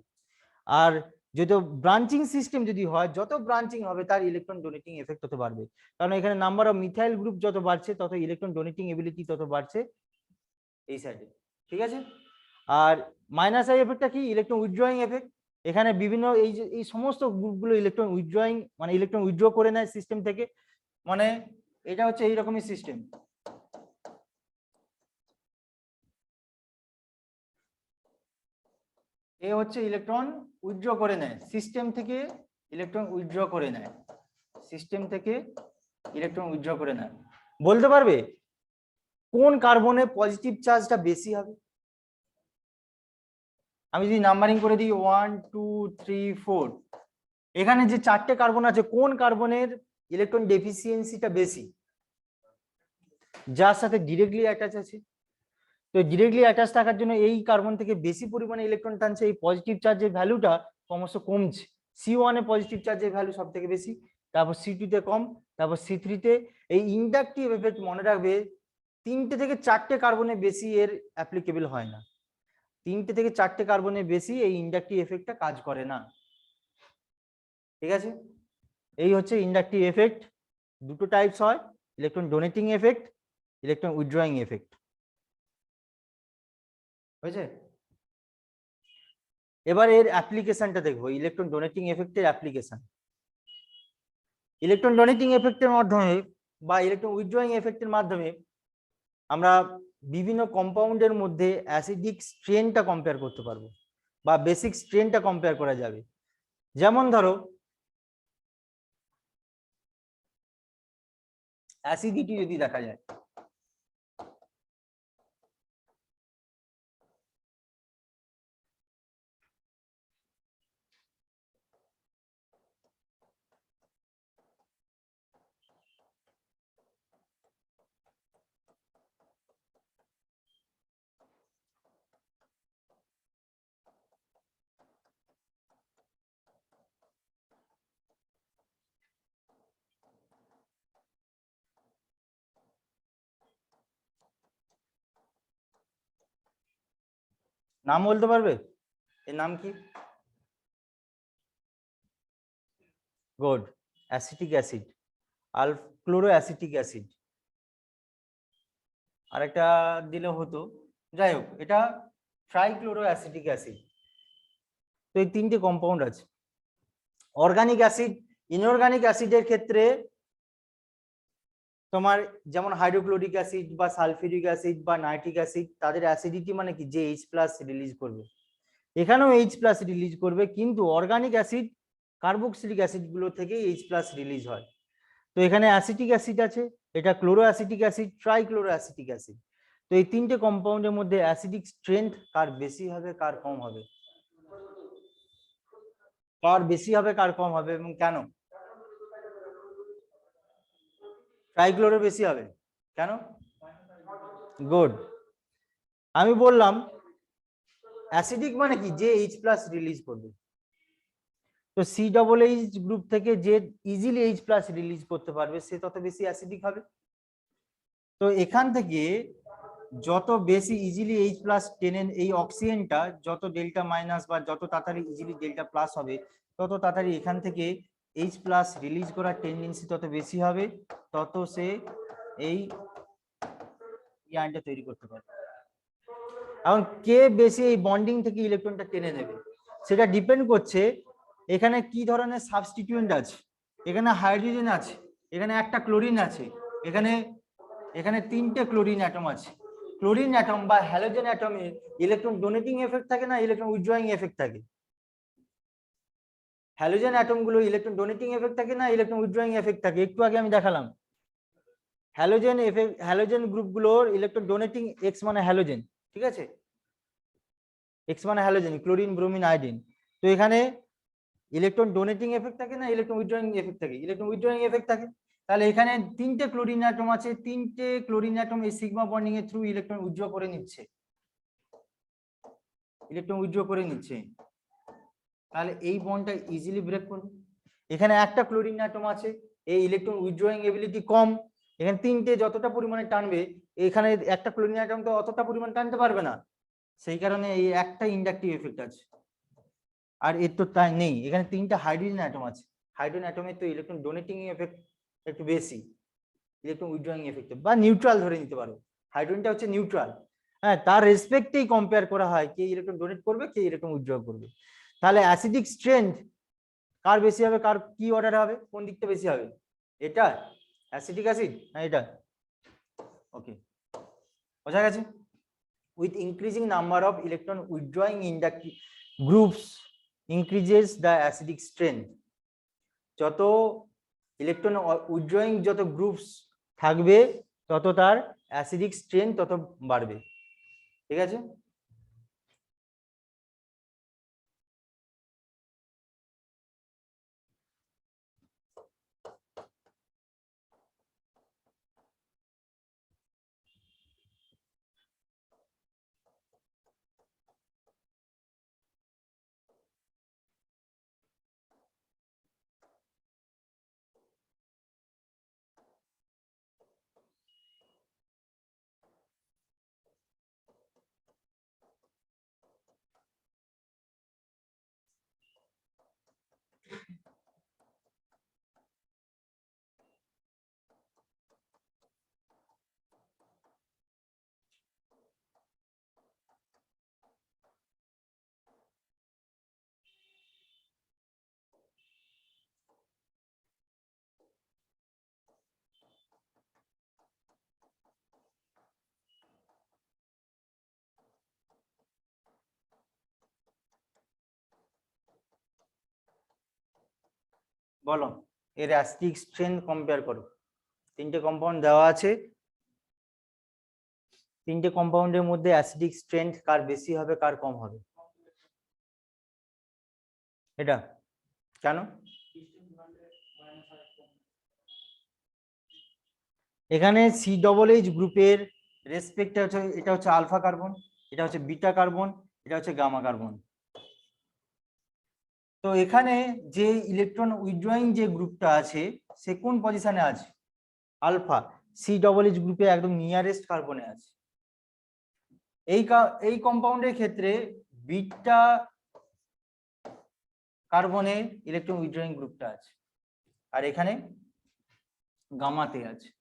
আর যত ব্রাঞ্চিং সিস্টেম যদি হয়, যত ব্রাঞ্চিং হবে তার ইলেকট্রন ডোনেটিং এফেক্ট তত বাড়বে। কারণ এখানে নাম্বার অফ মিথাইল গ্রুপ যত বাড়ছে তত ইলেকট্রন ডোনেটিং এবিলিটি তত বাড়ছে এই সাইডে। ঠিক আছে। আর মাইনাস আই এফেক্টটা কি? Electron withdrawing effect. এখানে বিভিন্ন এই সমস্ত গ্রুপগুলো ইলেকট্রন উইথড্রয়িং মানে ইলেকট্রন উইথড্র করে নেয় সিস্টেম থেকে। মানে এটা হচ্ছে এইরকমই সিস্টেম। এ হচ্ছে ইলেকট্রন উইথড্র করে নেয় সিস্টেম থেকে, ইলেকট্রন উইথড্র করে নেয় সিস্টেম থেকে, ইলেকট্রন উইথড্র করে নেয়। বলতে পারবে কোন কার্বনে পজিটিভ চার্জটা বেশি হবে? আমি যদি নাম্বারিং করে দিই 1 2 3 4, এখানে যে চারটে কার্বন আছে কোন কার্বনের ইলেকট্রন ডেফিসিয়েন্সিটা বেশি? যার সাথে ডিরেক্টলি অ্যাটাচ আছে। তো ডিরেক্টলি অ্যাটাচ থাকার জন্য এই কার্বন থেকে বেশি পরিমাণে ইলেকট্রন টানছে, এই পজিটিভ চার্জের ভ্যালুটা ক্রমশ কমছে। C1 এ পজিটিভ চার্জের ভ্যালু সব থেকে বেশি, তারপর C2 তে কম, তারপর C3 তে। এই ইন্ডাকটিভ এফেক্ট মনে রাখবে 3টে থেকে 4টে কার্বনে বেশি এর অ্যাপ্লিকেবল হয় না। 3টে থেকে 4টে কার্বনে বেশি এই ইন্ডাকটিভ এফেক্টটা কাজ করে না। ঠিক আছে। এই হচ্ছে ইন্ডাকটিভ এফেক্ট। দুটো টাইপস হয়, electron donating effect, electron withdrawing effect. হয়েছে। এবার এর অ্যাপ্লিকেশনটা দেখবো, ইলেকট্রন ডোনেটিং এফেক্টের অ্যাপ্লিকেশন। ইলেকট্রন ডোনেটিং এফেক্টের মাধ্যমে বা ইলেকট্রন উইথড্রয়িং এফেক্টের মাধ্যমে আমরা বিভিন্ন কম্পাউন্ডের মধ্যে অ্যাসিডিক স্ট্রেনটা কম্পেয়ার করতে পারবো বা বেসিক স্ট্রেনটা কম্পেয়ার করা যাবে। যেমন ধরো অ্যাসিডিটি যদি দেখা যায়, নাম বলতে পারবে? এর নাম কি? Good, acetic acid, chloro acetic acid. আরেকটা দিলে হতো, যাই হোক এটা ট্রাইক্লোরো অ্যাসিটিক অ্যাসিড। তো এই তিনটে কম্পাউন্ড আছে। অর্গানিক অ্যাসিড, ইনঅর্গানিক অ্যাসিডের ক্ষেত্রে তোমার যেমন হাইড্রোক্লোরিক অ্যাসিড বা সালফিউরিক অ্যাসিড বা নাইট্রিক অ্যাসিড, তাদের অ্যাসিডিটি মানে কি যে H+ রিলিজ করবে, এখানেও H+ রিলিজ করবে। কিন্তু অর্গানিক অ্যাসিড কার্বক্সিলিক অ্যাসিড গুলো থেকে H+ রিলিজ হয়। তো এখানে অ্যাসিটিক অ্যাসিড আছে, এটা chloro acetic acid, trichloro acetic acid. তো এই তিনটে কম্পাউন্ডের মধ্যে অ্যাসিডিক স্ট্রেংথ কার বেশি হবে কার কম হবে? কার বেশি হবে কার কম হবে এবং কেন? ট্রাইক্লোরো বেশি হবে কেন? গুড। আমি বললাম অ্যাসিডিক মানে কি, যে H প্লাস রিলিজ করবে। তো COOH গ্রুপ থেকে যে ইজিলি H প্লাস রিলিজ করতে পারবে সে তত বেশি অ্যাসিডিক হবে। তো এখান থেকে যত বেশি ইজিলি H প্লাস টেনে এই অক্সিজেনটা যত ডেল্টা মাইনাস বা যত তাড়াতাড়ি ইজিলি ডেল্টা প্লাস হবে তত তাড়াতাড়ি এখান থেকে H প্লাস রিলিজ করার টেন্ডেন্সি তত বেশি হবে, তত সে এই আয়নটা তৈরি করতে পারবে। এখন কে বেশি এই বন্ডিং থেকে ইলেকট্রনটা টেনে নেবে সেটা ডিপেন্ড করছে এখানে কি ধরনের সাবস্টিটিউয়েন্ট আছে। এখানে হাইড্রোজেন আছে, এখানে একটা ক্লোরিন আছে, এখানে এখানে তিনটে ক্লোরিন অ্যাটম আছে। ক্লোরিন অ্যাটম বা হ্যালোজেন অ্যাটমে ইলেকট্রন ডোনেটিং এফেক্ট থাকে না ইলেকট্রন উইথড্রয়িং এফেক্ট থাকে? হ্যালোজেন অ্যাটম গুলো ইলেকট্রন ডোনেটিং এফেক্ট থাকে না ইলেকট্রন উইথড্রয়িং এফেক্ট থাকে? একটু আগে আমি দেখালাম হ্যালোজেন এফেক্ট, হ্যালোজেন গ্রুপগুলোর ইলেকট্রন ডোনেটিং এক্স মানে হ্যালোজেন, ঠিক আছে, এক্স মানে হ্যালোজেন, ক্লোরিন ব্রোমিন আয়োডিন। তো এখানে ইলেকট্রন ডোনেটিং এফেক্ট থাকে না ইলেকট্রন উইথড্রয়িং এফেক্ট থাকে? ইলেকট্রন উইথড্রয়িং এফেক্ট থাকে। তাহলে এখানে তিনটে ক্লোরিন অ্যাটম আছে, তিনটে ক্লোরিন অ্যাটম এই সিগমা বন্ডিং এর থ্রু ইলেকট্রন উইথড্র করে নিচ্ছে, ইলেকট্রন উইথড্র করে নিচ্ছে। তাহলে এই বন্ডটা ইজিলি ব্রেক করবে। এখানে একটা ক্লোরিন অ্যাটম আছে, এই ইলেকট্রন উইথড্রয়িং এবিলিটি কম, এখানে তিনটে যতটা পরিমাণে টানবে এখানে একটা ক্লোরিন অ্যাটম তো অতটা পরিমাণ টানতে পারবে না, সেই কারণে এই একটা ইন্ডাকটিভ এফেক্ট আছে। আর এর তো তাই নেই, এখানে তিনটা হাইড্রোজেন অ্যাটম আছে, হাইড্রোজেন অ্যাটমের তো ইলেকট্রন ডোনেটিং এফেক্ট একটু বেশি, ইলেকট্রন উইথড্রয়িং এফেক্ট বা নিউট্রাল ধরে নিতে পারো, হাইড্রোজেনটা হচ্ছে নিউট্রাল। হ্যাঁ, তার রেসপেক্টেই কম্পেয়ার করা হয় কে ইলেকট্রন ডোনেট করবে কে ইলেকট্রন উইথড্র করবে। তাহলে অ্যাসিডিক স্ট্রেংথ কার বেশি হবে, কার কি অর্ডারে হবে, কোন দিকটা বেশি হবে? এটা অ্যাসিডিক অ্যাসিড না এটা? ওকে, বোঝা গেছে। With increasing number of electron withdrawing inductive groups increases the acidic strength. যত ইলেকট্রন উইথড্রয়িং যত গ্রুপস থাকবে তত তার অ্যাসিডিক স্ট্রেংথ তত বাড়বে, ঠিক আছে। বলো এর অ্যাসিডিক স্ট্রেংথ কম্পেয়ার করো। তিনটে কম্পাউন্ড দেওয়া আছে, তিনটে কম্পাউন্ডের মধ্যে অ্যাসিডিক স্ট্রেংথ কার বেশি হবে কার কম হবে? এটা কেন? এখানে COOH গ্রুপের রেসপেক্টে হচ্ছে এটা হচ্ছে আলফা কার্বন, এটা হচ্ছে বিটা কার্বন, এটা হচ্ছে গামা কার্বন। তো এখানে যে ইলেকট্রন উইথড্রয়িং যে গ্রুপটা আছে সে কোন পজিশনে আছে? আলফা। COOH গ্রুপে একদম নিয়ারেস্ট কার্বনে আছে। এই কম্পাউন্ডের ক্ষেত্রে বিটা কার্বনে ইলেকট্রন উইথড্রয়িং গ্রুপটা আছে আর এখানে গামাতে আছে।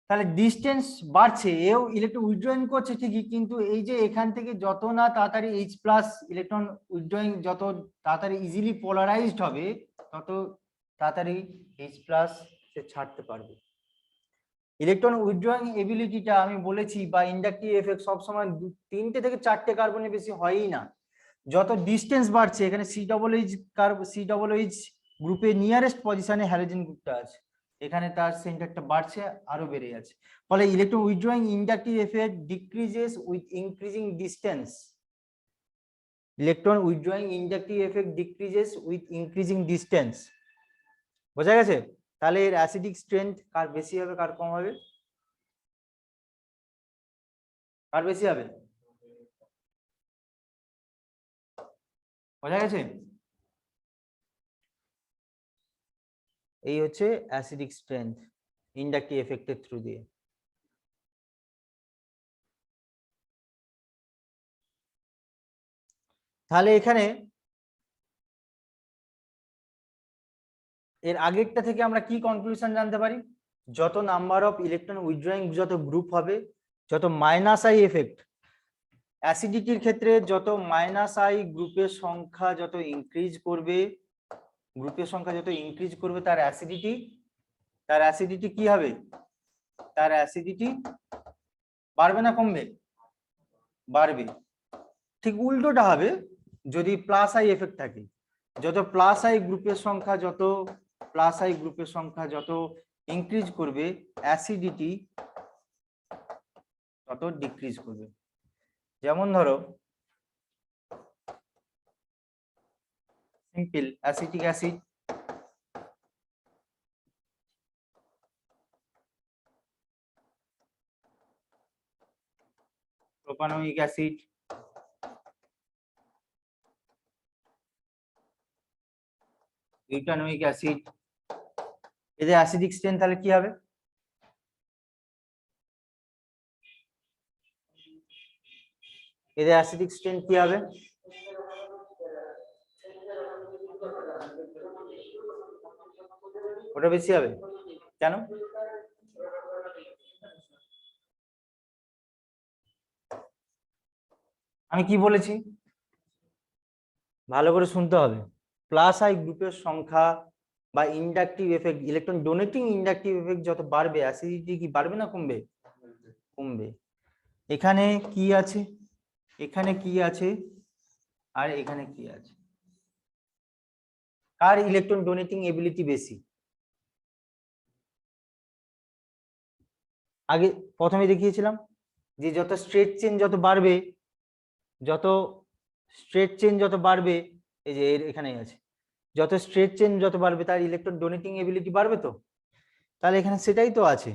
তাহলে ডিস্টেন্স বাড়ছে, এও ইলেকট্রন উইথড্রয়িং করছে ঠিকই, কিন্তু এই যে এখান থেকে যত না তাড়াতাড়ি H প্লাস ইলেকট্রন উইথড্রয়িং যত তাড়াতাড়ি ইজিলি পোলারাইজড হবে তত তাড়াতাড়ি H প্লাস সে ছাড়তে পারবে। ইলেকট্রন উইথড্রয়িং এবিলিটিটা আমি বলেছি বা ইন্ডাকটিভ এফেক্ট সবসময় তিনটে থেকে চারটে কার্বনের বেশি হয়ই না। যত ডিস্টেন্স বাড়ছে এখানে COOH গ্রুপে নিয়ারেস্ট পজিশনে হ্যালোজেন গ্রুপটা আছে, এখানে তার সেন্টারটা বাড়ছে আরো বেড়ে যাচ্ছে, ফলে electron withdrawing inductive effect decreases with increasing distance. Electron withdrawing inductive effect decreases with increasing distance, বোঝা গেছে? তাহলে এর অ্যাসিডিক স্ট্রেংথ কার বেশি হবে কার কম হবে? কার বেশি হবে? বোঝা গেছে? এই হচ্ছে অ্যাসিডিক স্ট্রেংথ ইন্ডাকটিভ এফেক্টের থ্রু দিয়ে। তাহলে এখানে এর আগেরটা থেকে আমরা কি কনক্লুশন জানতে পারি? যত নাম্বার অফ ইলেকট্রন উইথড্রয়িং যত গ্রুপ হবে, যত মাইনাস আই এফেক্ট, অ্যাসিডিটির ক্ষেত্রে যত মাইনাস আই গ্রুপের সংখ্যা যত ইনক্রিজ করবে, গ্রুপের সংখ্যা যত ইনক্রিজ করবে তার অ্যাসিডিটি কি হবে? তার অ্যাসিডিটি বাড়বে না কমবে? বাড়বে। ঠিক উল্টোটা হবে যদি প্লাস আই এফেক্ট থাকে। যত প্লাস আই গ্রুপের সংখ্যা যত ইনক্রিজ করবে, অ্যাসিডিটি তত ডিক্রিজ করবে। যেমন ধরো simple acetic acid, propanoic acid, butanoic acid, এদের অ্যাসিডিক স্ট্রেন্থ তাহলে কি হবে? এদের অ্যাসিডিক স্ট্রেন্থ কি হবে? ওটা বেশি হবে কেন? আমি কি বলেছি ভালো করে শুনতে হবে। প্লাস আই গ্রুপের সংখ্যা বা inductive effect, electron donating inductive effect যত বাড়বে, অ্যাসিডিটি কি বাড়বে না কমবে? কমবে। এখানে কি আছে, এখানে কি আছে, আর এখানে কি আছে? কার ইলেকট্রন ডোনেটিং এবিলিটি বেশি? আগে প্রথমে দেখিয়েছিলাম যে যত স্ট্রেট চেন যত বাড়বে, যত স্ট্রেট চেন যত বাড়বে, এই যে এখানেই আছে, যত স্ট্রেট চেন যত বাড়বে তার ইলেকট্রন ডোনেটিং এবিলিটি বাড়বে। তো তাহলে এখানে সেটাই তো আছে,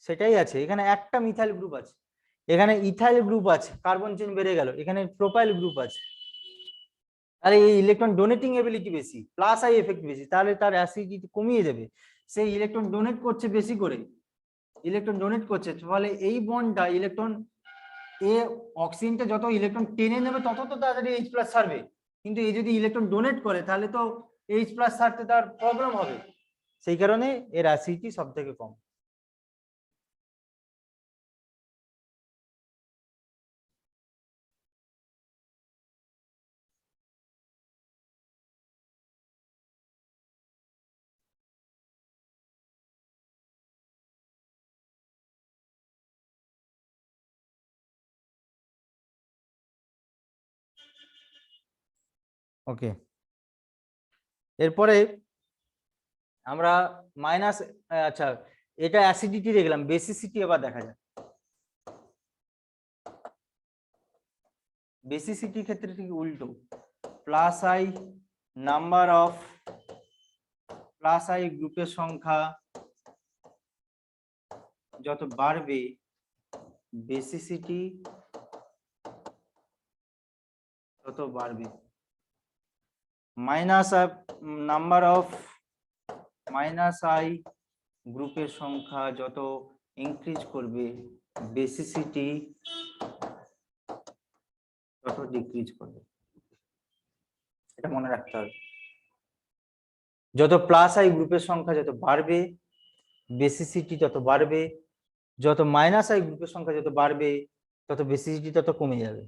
সেটাই আছে। এখানে একটা মিথাইল গ্রুপ আছে, এখানে ইথাইল গ্রুপ আছে, কার্বন চেন বেড়ে গেল, এখানে প্রোপাইল গ্রুপ আছে। তাহলে এই ইলেকট্রন ডোনেটিং এবিলিটি বেশি, প্লাস আই এফেক্ট বেশি, তাহলে তার অ্যাসিডিটি কমিয়ে যাবে। সেই ইলেকট্রন ডোনেট করছে বেশি করে, ইলেকট্রন ডোনেট করছে, ফলে এই বন্ডটা ইলেকট্রন এ অক্সিজেনটা যত ইলেকট্রন টেনে নেবে তত তো তাড়াতাড়ি এইচ প্লাস ছাড়বে। কিন্তু এই যদি ইলেকট্রন ডোনেট করে তাহলে তো এইচ প্লাস ছাড়তে তার প্রবলেম হবে। সেই কারণে এর অ্যাসিডিটি সব থেকে কম। ওকে, এরপরে আমরা মাইনাস, আচ্ছা এটা অ্যাসিডিটি দেখলাম, বেসিসিটি এবার দেখা যায়। বেসিসিটির ক্ষেত্রে ঠিক উল্টো, plus I number of plus I গ্রুপের সংখ্যা যত বাড়বে, বেসিসিটি তত বাড়বে। Minus number of minus I গ্রুপের সংখ্যা যত ইনক্রিজ করবে, বেসিসিটি তত ডিক্রিজ করবে। এটা মনে রাখতে হবে। যত প্লাস আই গ্রুপের সংখ্যা যত বাড়বে, বেসিসিটি তত বাড়বে, যত মাইনাস আই গ্রুপের সংখ্যা যত বাড়বে তত বেসিসিটি তত কমে যাবে।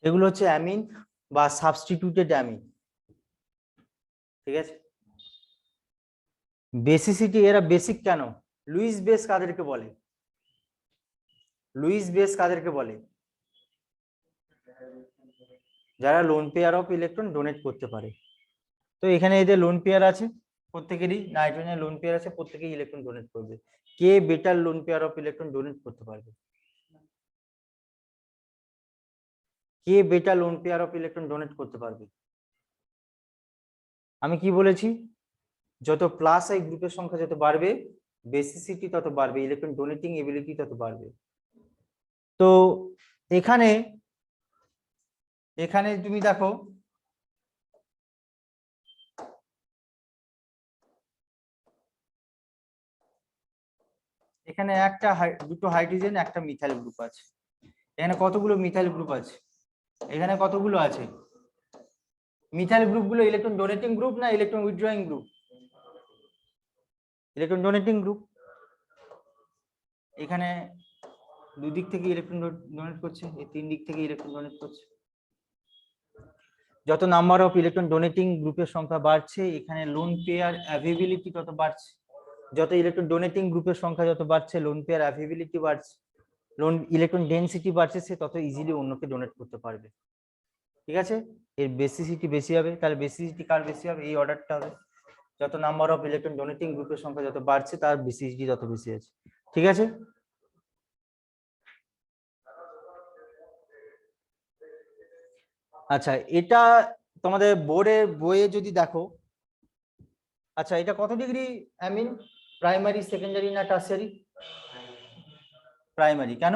এগুলো হচ্ছে অ্যামিন বা সাবস্টিটিউটেড অ্যামিন, ঠিক আছে। বেসিসিটি, এরা বেসিক কেন? লুইস বেস কাদেরকে বলে? লুইস বেস কাদেরকে বলে? যারা loan pair of electron donate করতে পারে। তো এখানে এদের লোন পেয়ার আছে, প্রত্যেকেরই নাইট্রোজেনের লোন পেয়ার আছে, প্রত্যেকেই ইলেকট্রন ডোনেট করবে। কে better lone pair of electron donate করতে পারবে? কে better lone pair of electron donate করতে পারবে? আমি কি বলেছি? যত প্লাস আই গ্রুপের সংখ্যা যত বাড়বে, বেসিসিটি তত বাড়বে, ইলেকট্রন ডোনেটিং এবিলিটি তত বাড়বে। তো এখানে এখানে তুমি দেখো, এখানে একটা দুটো হাইড্রোজেন একটা মিথাইল গ্রুপ আছে। এখানে কতগুলো মিথাইল গ্রুপ আছে? এখানে কতগুলো আছে? মিথাইল গ্রুপগুলো ইলেকট্রন ডোনেটিং গ্রুপ না electron withdrawing group? Electron donating group. এখানে দুদিক থেকে ইলেকট্রন ডোনেট করছে, এই তিন দিক থেকে ইলেকট্রন ডোনেট করছে। যত নাম্বার অফ ইলেকট্রন ডোনেটিং গ্রুপের সংখ্যা বাড়ছে, এখানে লোন পেয়ার অ্যাভেবিলিটি তত বাড়ছে। যত ইলেকট্রন ডোনেটিং গ্রুপের সংখ্যা যত বাড়ছে, লোন পেয়ার অ্যাভেবিলিটি বাড়ছে, লোন ইলেকট্রন ডেনসিটি বাড়ছে, সে তত ইজিলি অন্যকে ডোনেট করতে পারবে, ঠিক আছে। এর বেসিসিটি বেশি হবে, তাহলে বেসিসিটি কার বেশি হবে? এই অর্ডারটা হবে। যত নাম্বার অফ ইলেকট্রন ডোনেটিং গ্রুপের সংখ্যা যত বাড়ছে, তার বেসিসিটি তত বেশি আছে, ঠিক আছে। আচ্ছা, এটা তোমাদের বোর্ডের বইয়ে যদি দেখো, আচ্ছা এটা কত ডিগ্রি অ্যামিন? প্রাইমারি, সেকেন্ডারি না টারশিয়ারি? প্রাইমারি। কেন?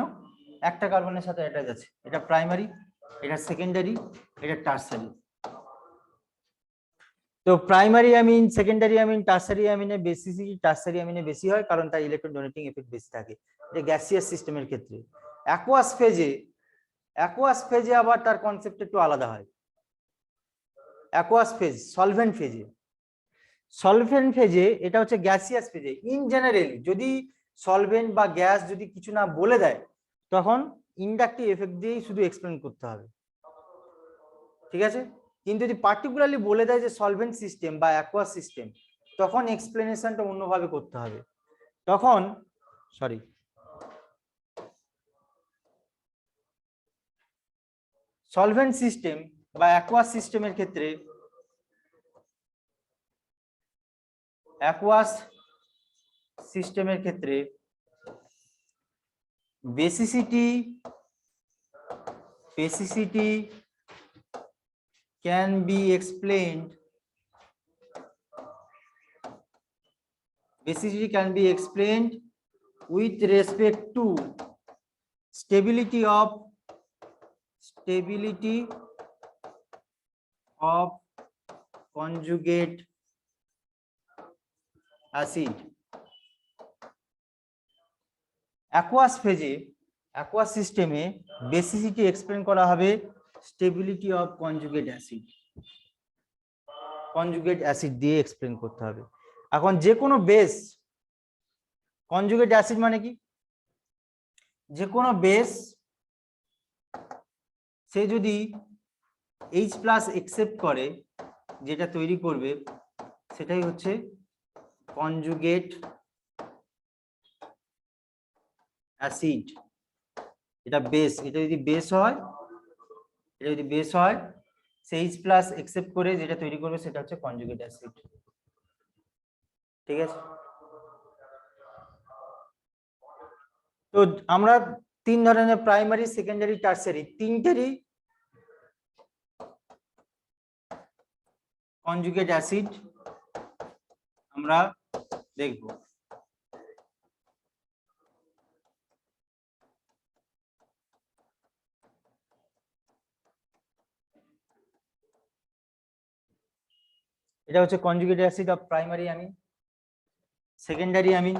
একটা কার্বনের সাথে অ্যাটাচ আছে, এটা প্রাইমারি, এটা সেকেন্ডারি, এটা টারশিয়ারি। তো primary amine, secondary amine, tertiary অ্যামিনে বেসিসিটি টারশিয়ারি অ্যামিনে বেশি হয়, কারণ তার ইলেকট্রন ডোনেটিং এফেক্ট বেশি থাকে, এটা গ্যাসিয়াস সিস্টেমের ক্ষেত্রে। অ্যাকুয়াস ফেজে আবার তার কনসেপ্ট একটু আলাদা হয়। অ্যাকুয়াস ফেজ, সলভেন্ট ফেজে এটা হচ্ছে গ্যাসিয়াস ফেজে। ইন জেনারেলি যদি সলভেন্ট বা গ্যাস যদি কিছু না বলে দেয়, তখন ইন্ডাকটিভ এফেক্ট দিয়েই শুধু এক্সপ্লেন করতে হবে, ঠিক আছে। কিন্তু যদি পার্টিকুলারলি বলে দেয় যে সলভেন্ট সিস্টেম বা অ্যাকুয়াস সিস্টেম, তখন এক্সপ্লেনেশনটা অন্যভাবে করতে হবে। তখন সলভেন্ট সিস্টেম বা অ্যাকুয়াস সিস্টেমের ক্ষেত্রে, basicity can be explained with respect to stability of conjugate acid. Aqueous সিস্টেমে বেসিসিটি এক্সপ্লেন করা হবে স্টেবিলিটি অফ কনজুগেট অ্যাসিড দিয়ে এক্সপ্লেন করতে হবে। এখন যে কোনো বেস, কনজুগেট অ্যাসিড মানে কি? যে কোনো বেস সে যদি H+ একসেপ্ট করে, যেটা তৈরি করবে সেটাই হচ্ছে কনজুগেট অ্যাসিড। এটা বেস, এটা যদি বেস হয় সে H+ একসেপ্ট করে যেটা তৈরি করবে সেটা হচ্ছে কনজুগেট অ্যাসিড, ঠিক আছে। তো আমরা তিন ধরনের, প্রাইমারি, সেকেন্ডারি, টারশিয়ারি, তিনটেরই কনজুগেট অ্যাসিড আমরা দেখব। এটা হচ্ছে conjugate acid of primary amine, secondary amine,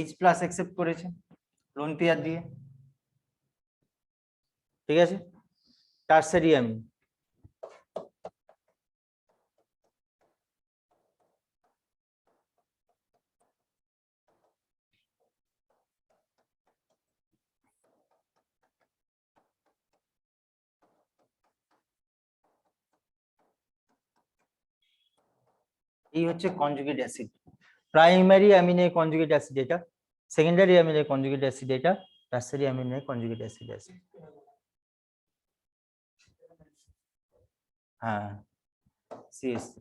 H+ accept করেছে লোন পেয়ার দিয়ে, ঠিক আছে, টারসারি অ্যামিন। এই হচ্ছে কনজুগেট অ্যাসিড। প্রাইমারি অ্যামিনে কনজুগেট অ্যাসিড এটা, সেকেন্ডারি অ্যামিনে কনজুগেট অ্যাসিড এটা, টারসারি অ্যামিনে কনজুগেট অ্যাসিড আছে। হ্যাঁ, CH3।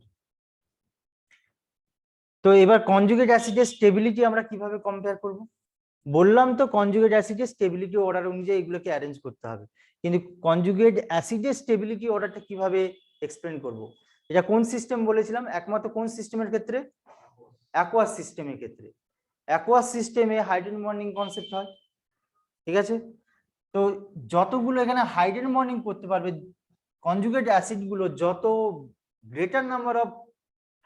তো এবার কনজুগেট অ্যাসিডের স্টেবিলিটি আমরা কিভাবে কম্পেয়ার করব? বললাম তো কনজুগেট অ্যাসিডের স্টেবিলিটি অর্ডার অনুযায়ী এগুলোকে অ্যারেঞ্জ করতে হবে, কিন্তু কনজুগেট অ্যাসিডের স্টেবিলিটি অর্ডারটা কিভাবে এক্সপ্লেন করব? এটা কোন সিস্টেম বলেছিলাম? একমাত্র কোন সিস্টেমের ক্ষেত্রে? অ্যাকোয়াস সিস্টেমের ক্ষেত্রে। অ্যাকোয়াস সিস্টেমে হাইড্রোজেন বন্ডিং কনসেপ্ট হয়, ঠিক আছে? তো যতগুলো এখানে হাইড্রোজেন বন্ডিং করতে পারবে কনজুগেট অ্যাসিড গুলো, যত greater number of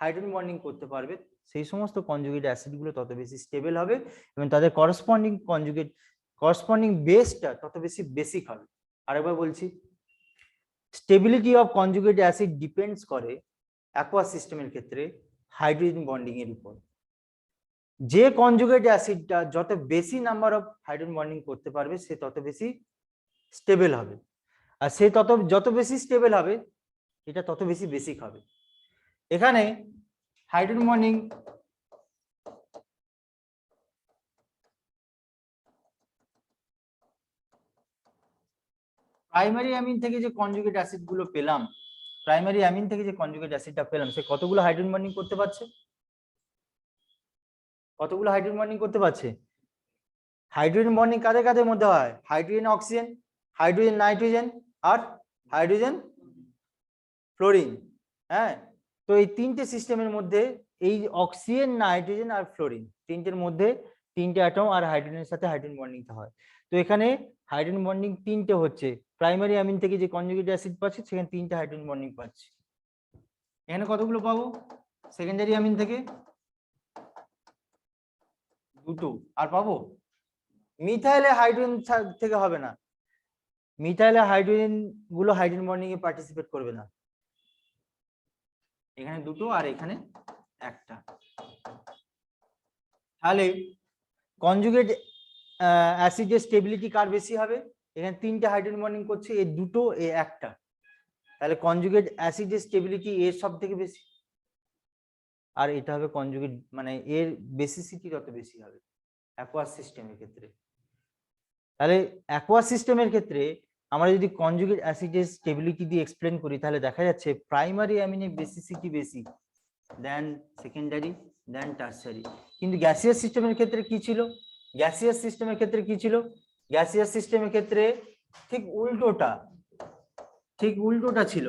hydrogen bonding করতে পারবে সেই সমস্ত কনজুগেট অ্যাসিড গুলো তত বেশি স্টেবল হবে এবং তাদের করসপন্ডিং বেসটা তত বেশি বেসিক হবে। আরেকবার বলছি, stability of conjugate acid depends করে অ্যাকোয়াস সিস্টেমের ক্ষেত্রে হাইড্রোজেন বন্ডিং এর উপর। যে কনজুগেট অ্যাসিডটা যত বেশি নাম্বার অফ হাইড্রোজেন বন্ডিং করতে পারবে সে তত বেশি স্টেবল হবে, আর সে যত বেশি স্টেবল হবে এটা তত বেশি বেসিক হবে। এখানে হাইড্রোজেন বন্ডিং প্রাইমারি অ্যামিন থেকে যে কনজুগেট অ্যাসিড গুলো পেলাম, প্রাইমারি অ্যামিন থেকে যে কনজুগেট অ্যাসিডটা পেলাম সে কতগুলো হাইড্রোজেন বন্ডিং করতে পারছে? কতগুলো হাইড্রোজেন বন্ডিং করতে পারছে? হাইড্রোজেন বন্ডিং কাদের কাদের মধ্যে হয়? হাইড্রোজেন অক্সিজেন, হাইড্রোজেন নাইট্রোজেন আর হাইড্রোজেন ফ্লোরিন। হ্যাঁ, তো এই তিনটে সিস্টেমের মধ্যে এই অক্সিজেন, নাইট্রোজেন আর ফ্লোরিন তিনটের মধ্যে তিনটে অ্যাটম আর হাইড্রোজেনের সাথে হাইড্রোজেন বন্ডিংটা হয়। তো এখানে হাইড্রোজেন বন্ডিং তিনটে হচ্ছে, প্রাইমারি অ্যামিন থেকে যে কনজুগেট অ্যাসিড পাচ্ছি সেখানে তিনটে হাইড্রোজেন বন্ডিং পাচ্ছি। এখানে কতগুলো পাবো? সেকেন্ডারি অ্যামিন থেকে দুটো, আর পাবো মিথাইলে হাইড্রোজেন থেকে হবে না, মিথাইলে হাইড্রোজেন গুলো হাইড্রোজেন বন্ডিং এ পার্টিসিপেট করবে না। এখানে দুটো আর এখানে একটা। তাহলে কনজুগেট অ্যাসিডের স্টেবিলিটি কার বেশি হবে? এখানে তিনটে হাইড্রোজেন বন্ডিং করছে, এর দুটো এ একটা, তাহলে কনজুগেট অ্যাসিডের স্টেবিলিটি এর সব থেকে বেশি। আর এটা হবে কনজুগেট, মানে এর বেসিসিটি তত বেশি হবে অ্যাকোয়াস সিস্টেমের ক্ষেত্রে। তাহলে অ্যাকোয়াস সিস্টেমের ক্ষেত্রে আমরা যদি কনজুগেট অ্যাসিডের স্টেবিলিটি দিয়ে এক্সপ্লেন করি তাহলে দেখা যাচ্ছে প্রাইমারি অ্যামিনের বেসিসিটি বেশি দেন সেকেন্ডারি দেন টারসারি। কিন্তু গ্যাসিয়াস সিস্টেমের ক্ষেত্রে কি ছিল? গ্যাসিয়াস সিস্টেমের ক্ষেত্রে কি ছিল? গ্যাসিয়াস সিস্টেমের ক্ষেত্রে ঠিক উল্টোটা ছিল,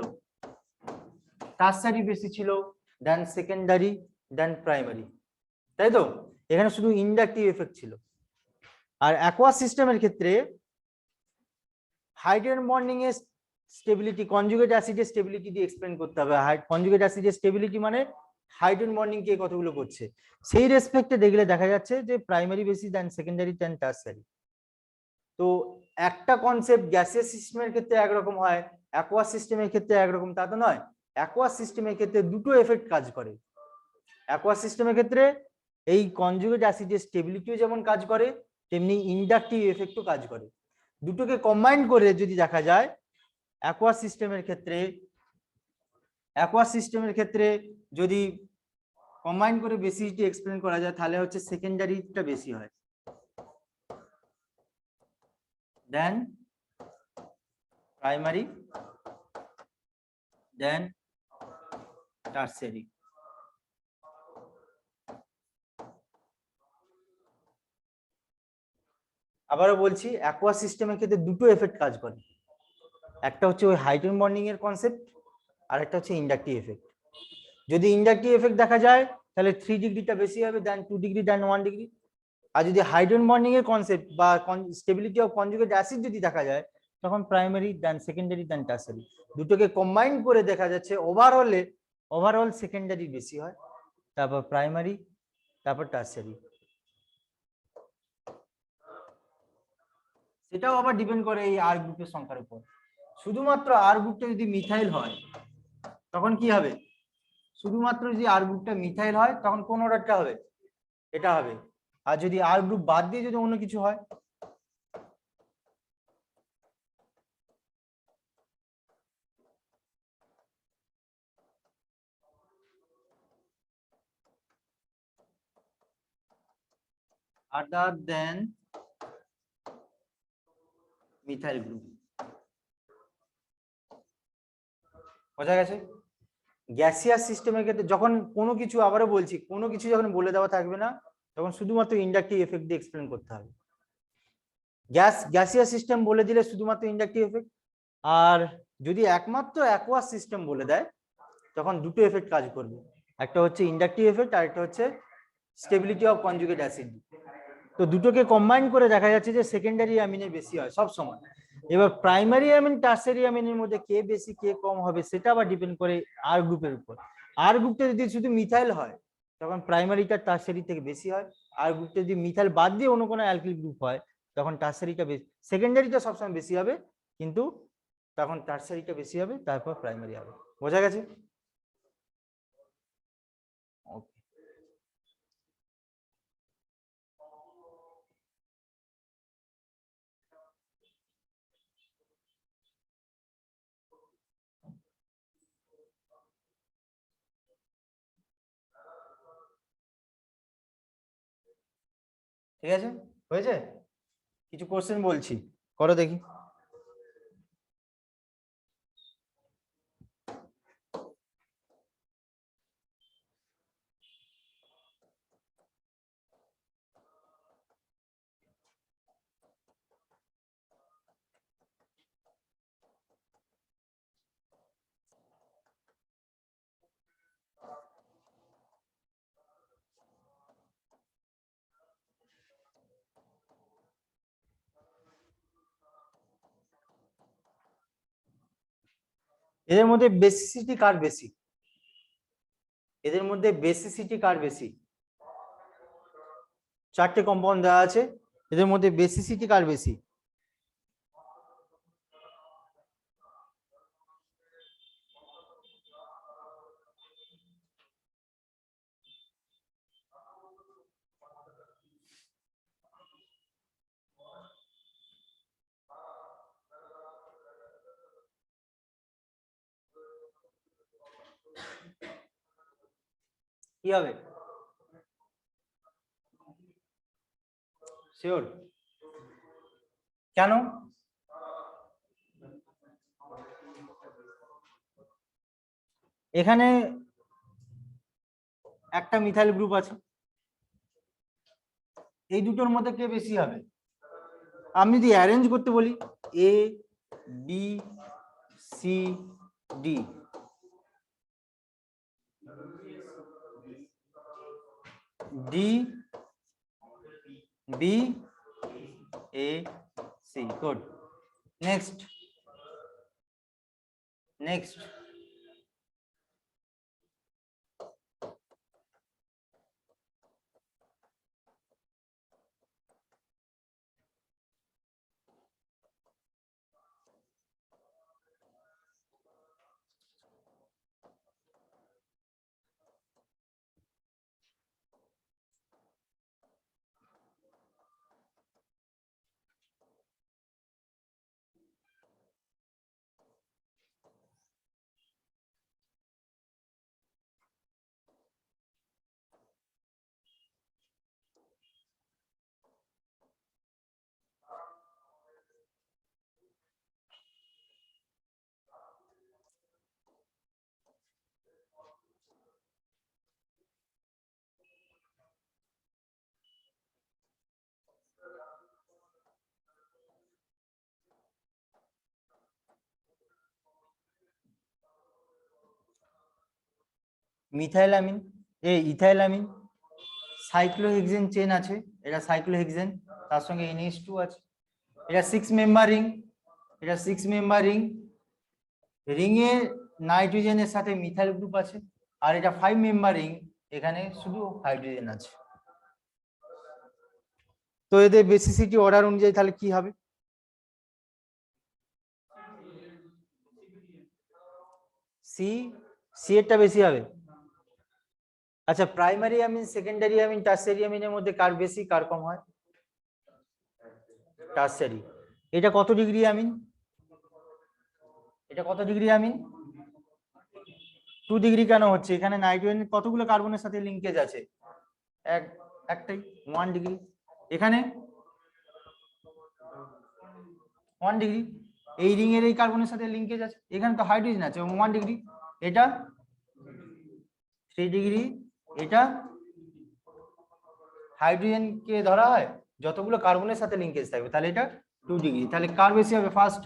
টারসারি বেশি ছিল দেন সেকেন্ডারি দেন প্রাইমারি, তাই তো? এখানে শুধু ইন্ডাকটিভ এফেক্ট ছিল। আর অ্যাকোয়াস সিস্টেমের ক্ষেত্রে হাইড্রোজেন বন্ডিং এর স্টেবিলিটি কনজুগেট অ্যাসিডের স্টেবিলিটি দিয়ে এক্সপ্লেন করতে হবে। কনজুগেট অ্যাসিডের স্টেবিলিটি মানে হাইড্রোজেন বন্ডিং কে কতগুলো করছে, সেই রেসপেক্টে দেখলে দেখা যাচ্ছে যে প্রাইমারি বেশি দেন সেকেন্ডারি দেন টারসারি। তো একটা কনসেপ্ট গ্যাসিয়াস সিস্টেমের ক্ষেত্রে একরকম হয়, অ্যাকোয়াস সিস্টেমের ক্ষেত্রে একরকম তা তো নয়। অ্যাকোয়াস সিস্টেমের ক্ষেত্রে দুটো এফেক্ট কাজ করে। অ্যাকোয়াস সিস্টেমের ক্ষেত্রে এই কনজুগেট অ্যাসিডের স্টেবিলিটিও যেমন কাজ করে তেমনি ইন্ডাকটিভ এফেক্টও কাজ করে। দুটোকে কম্বাইন করে যদি দেখা যায় অ্যাকোয়াস সিস্টেমের ক্ষেত্রে যদি কম্বাইন করে বেসিসিটি এক্সপ্লেন করা যায় তাহলে হচ্ছে সেকেন্ডারিটা বেশি হয় দেন প্রাইমারি দেন টারসারি। আবারও বলছি, অ্যাকোয়াস সিস্টেমের ক্ষেত্রে দুটো এফেক্ট কাজ করে, একটা হচ্ছে ওই হাইড্রোজেন বন্ডিং এর কনসেপ্ট আর একটা হচ্ছে ইন্ডাকটিভ এফেক্ট। যদি ইন্ডাকটিভ এফেক্ট দেখা যায় তাহলে 3 ডিগ্রিটা বেশি হবে দেন 2 ডিগ্রি দেন 1 ডিগ্রি। আর যদি হাইড্রোজেন বন্ডিং এর কনসেপ্ট বা স্টেবিলিটি অফ কনজুগেট অ্যাসিড যদি দেখা যায় তখন প্রাইমারি দেন সেকেন্ডারি দেন টারসারি। দুটোকে কম্বাইন করে দেখা যাচ্ছে ওভারঅল সেকেন্ডারি বেশি হয়, তারপর প্রাইমারি, তারপর টারসারি। সেটাও আবার ডিপেন্ড করে এই আর গ্রুপের সংখ্যার উপর। শুধুমাত্র আর গ্রুপটা যদি মিথাইল হয় তখন কি হবে, শুধুমাত্র যদি আর গ্রুপটা মিথাইল হয় তখন কোন অর্ডারটা হবে, এটা হবে। আর যদি আর গ্রুপ বাদ দিয়ে যদি অন্য কিছু হয়, other than মিথাইল গ্রুপ, বোঝা গেছে? গ্যাসিয়াস সিস্টেমের ক্ষেত্রে যখন কোনো কিছু, আবারও বলছি, কোনো কিছু যখন বলে দেওয়া থাকবে না তখন শুধুমাত্র ইন্ডাকটিভ এফেক্ট দিয়ে এক্সপ্লেন করতে হবে। গ্যাসিয়াস সিস্টেম বলে দিলে শুধুমাত্র ইন্ডাকটিভ এফেক্ট, আর যদি একমাত্র অ্যাকোয়াস সিস্টেম বলে দেয় তখন দুটো এফেক্ট কাজ করবে, একটা হচ্ছে ইন্ডাকটিভ এফেক্ট আর একটা হচ্ছে স্টেবিলিটি অফ কনজুগেট অ্যাসিড। তো দুটোকে কম্বাইন করে দেখা যাচ্ছে যে সেকেন্ডারি অ্যামিনের বেশি হয় সব সময়। এবার প্রাইমারি অ্যামিন টার্সারি অ্যামিনের মধ্যে কে বেশি কে কম হবে সেটা আবার ডিপেন্ড করে আর গ্রুপের উপর। আর গ্রুপটা যদি শুধু মিথাইল হয় তখন প্রাইমারিটা টার্সারি থেকে বেশি হয়, আর গ্রুপটা যদি মিথাইল বাদ দিয়ে অন্য কোনো অ্যালকিল গ্রুপ হয় তখন টার্সারিটা বেশি, সেকেন্ডারিটা সবসময় বেশি হবে কিন্তু তখন টার্সারিটা বেশি হবে, তারপর প্রাইমারি হবে। বোঝা গেছে? ঠিক আছে, হয়েছে? কিছু কোশ্চেন বলছি, করো দেখি। এদের মধ্যে বেসিসিটি কার বেশি? এদের মধ্যে বেসিসিটি কার বেশি? চারটে কম্পাউন্ড দেওয়া আছে, এদের মধ্যে বেসিসিটি কার বেশি? কি হবে? শিওর? কেন? এখানে একটা মিথাইল গ্রুপ আছে, এই দুটোর মধ্যে কে বেশি হবে? আমি যদি অ্যারেঞ্জ করতে বলি A B C D, D B A C, good. Next next methylamine, ethylamine, cyclohexane chain আছে, এটা সাইক্লোহেক্সেন, তার সঙ্গে NH2 আছে, এটা 6 মেম্বার রিং, এটা 6 মেম্বার রিং, রিং এ নাইট্রোজেনের সাথে মিথাইল গ্রুপ আছে, আর এটা 5 মেম্বার রিং, এখানে শুধু হাইড্রোজেন আছে। তো এদের বেসিসিটি অর্ডার অনুযায়ী তাহলে কি হবে? সি, সি এরটা বেশি হবে। আচ্ছা, primary amine, secondary amine, tertiary অ্যামিনের মধ্যে কার বেশি কার কম হয়? টারসিয়ারি। এটা কত ডিগ্রি অ্যামিন? এটা কত ডিগ্রি অ্যামিন? 2 ডিগ্রি কেন হচ্ছে? এখানে নাইট্রোজেন কতগুলো কার্বনের সাথে লিঙ্কেজ আছে? একটাই, 1 ডিগ্রি। এখানে 1 ডিগ্রি। এই রিং এর এই কার্বনের সাথে লিঙ্কেজ আছে, এখানে তো হাইড্রোজেন আছে 1 ডিগ্রি। এটা 3 ডিগ্রি। এটা হাইড্রোজেন কে ধরা হয় যতগুলো কার্বনের সাথে লিঙ্কেজ থাকবে, তাহলে এটা 2 ডিগ্রি। তাহলে কার বেশি হবে? First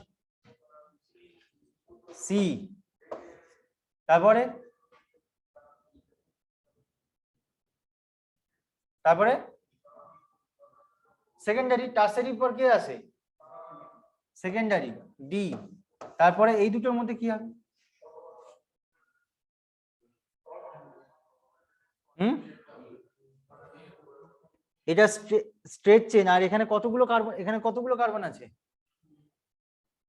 C. তারপরে তারপরে সেকেন্ডারি। টারসিয়ারির পর কে আসে? Secondary, D. তারপরে এই দুটোর মধ্যে কি হবে? এটা স্ট্রেট চেন। আর এখানে কতগুলো কার্বন, এখানে কতগুলো কার্বন আছে,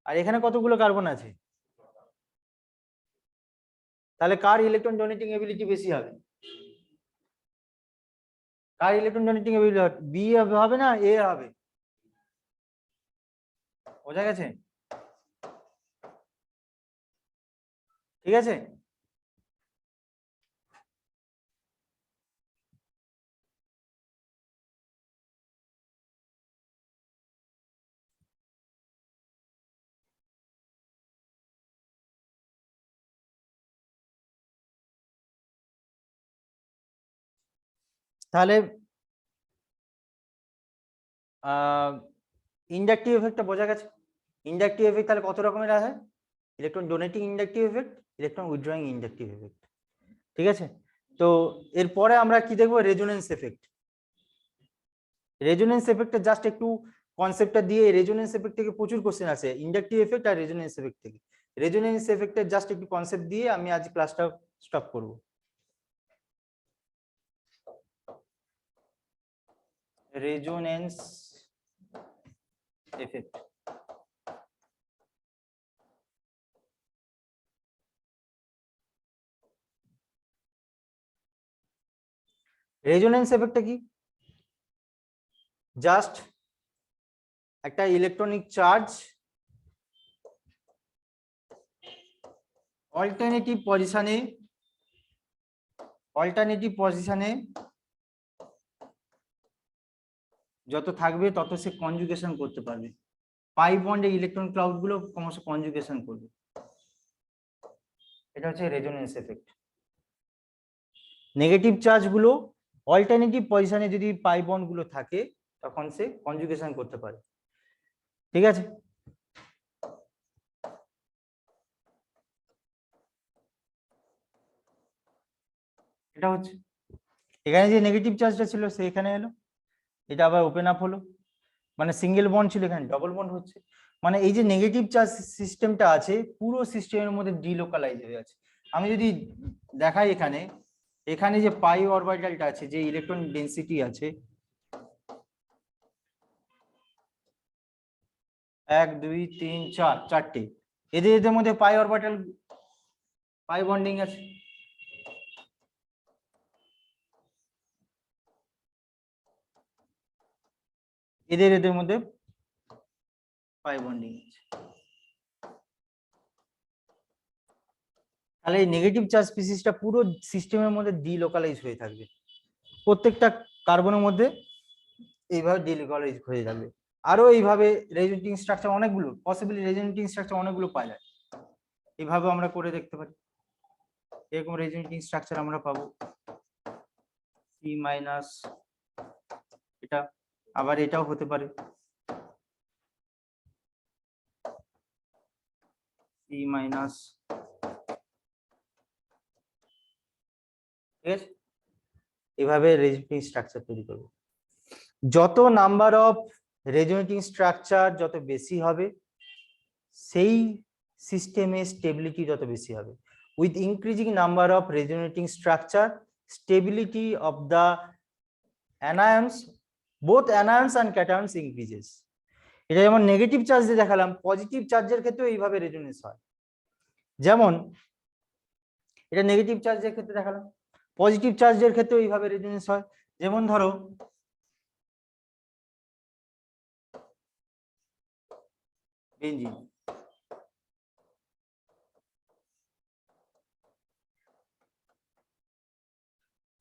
আর এখানে কতগুলো কার্বন আছে? তাহলে কার ইলেকট্রন ডোনেটিং এবিলিটি বেশি হবে? কার ইলেকট্রন ডোনেটিং এবিলিটি বি হবে না এ হবে? বোঝা গেছে? ঠিক আছে। তাহলে ইন্ডাকটিভ এফেক্টটা বোঝা গেছে। ইন্ডাকটিভ এফেক্ট তাহলে কত রকমের আছে? Electron donating inductive effect, electron withdrawing inductive effect. ঠিক আছে। তো এরপরে আমরা কি দেখবো? Resonance effect. রেজোনেন্স এফেক্টটা জাস্ট একটু কনসেপ্টটা দিয়ে, রেজোনেন্স এফেক্ট থেকে প্রচুর কোশ্চেন আছে, ইন্ডাকটিভ এফেক্ট আর রেজোনেন্স এফেক্ট থেকে। রেজোনেন্স এফেক্টের জাস্ট একটু কনসেপ্ট দিয়ে আমি আজ ক্লাসটা স্টপ করব। Resonance effect. রেজোনেন্স এফেক্টটা কি? জাস্ট একটা ইলেকট্রনিক চার্জ অল্টারনেটিভ পজিশনে যত থাকবে তত সে কনজুগেশন করতে পারবে। পাই বন্ডে ইলেকট্রন ক্লাউড গুলো ক্রমশ কনজুগেশন করবে। এটা হচ্ছে রেজোনেন্স এফেক্ট। নেগেটিভ চার্জ গুলো অল্টারনেটিভ পজিশনে যদি পাই বন্ড গুলো থাকে তখন সে কনজুগেশন করতে পারে। ঠিক আছে। এটা হচ্ছে, এখানে যে নেগেটিভ চার্জটা ছিল সে এখানে এলো, এটা আবার ওপেন আপ হলো, মানে সিঙ্গেল বন্ড ছিল এখানে ডবল বন্ড হচ্ছে। মানে এই যে নেগেটিভ চার্জ সিস্টেমটা আছে পুরো সিস্টেমের মধ্যে ডিলোকালাইজ হয়ে আছে। আমি যদি দেখাই এখানে, এখানে যে পাই অরবিটালটা আছে, যে ইলেকট্রন ডেনসিটি আছে 1 2 3 4 চারটে, এদের মধ্যে পাই অরবিটাল পাই বন্ডিং আছে। এদের মধ্যে পাই বন্ডিং আছে। তাহলে এই নেগেটিভ চার্জ স্পিসিসটা পুরো সিস্টেমের মধ্যে ডিলোকালাইজ হয়ে থাকবে, প্রত্যেকটা কার্বনের মধ্যে এইভাবে ডিলোকালাইজ হয়ে যাবে। আরো এইভাবে রেজোনেটিং স্ট্রাকচার অনেকগুলো, পসিবলি রেজোনেটিং স্ট্রাকচার অনেকগুলো পাওয়া যায়, এইভাবে আমরা করে দেখতে পারি। এরকম রেজোনেটিং স্ট্রাকচার আমরা পাবো সি মাইনাস, এটা আবার এটাও হতে পারে সি মাইনাস। ঠিক আছে, এভাবে রেজোনেটিং স্ট্রাকচার তৈরি করবো। যত নাম্বার অফ রেজোনেটিং স্ট্রাকচার যত বেশি হবে সেই সিস্টেমে স্টেবিলিটি যত বেশি হবে। With increasing number of resonating structure stability of the anions, both anions and cations increases. এটা যেমন নেগেটিভ চার্জ দিয়ে দেখালাম, পজিটিভ চার্জের ক্ষেত্রেও এইভাবে রেজোনেন্স হয়। যেমন এটা নেগেটিভ চার্জের ক্ষেত্রে দেখালাম। পজিটিভ চার্জের ক্ষেত্রে এইভাবে রেজোনেন্স হয়। যেমন ধরো বেঞ্জিন,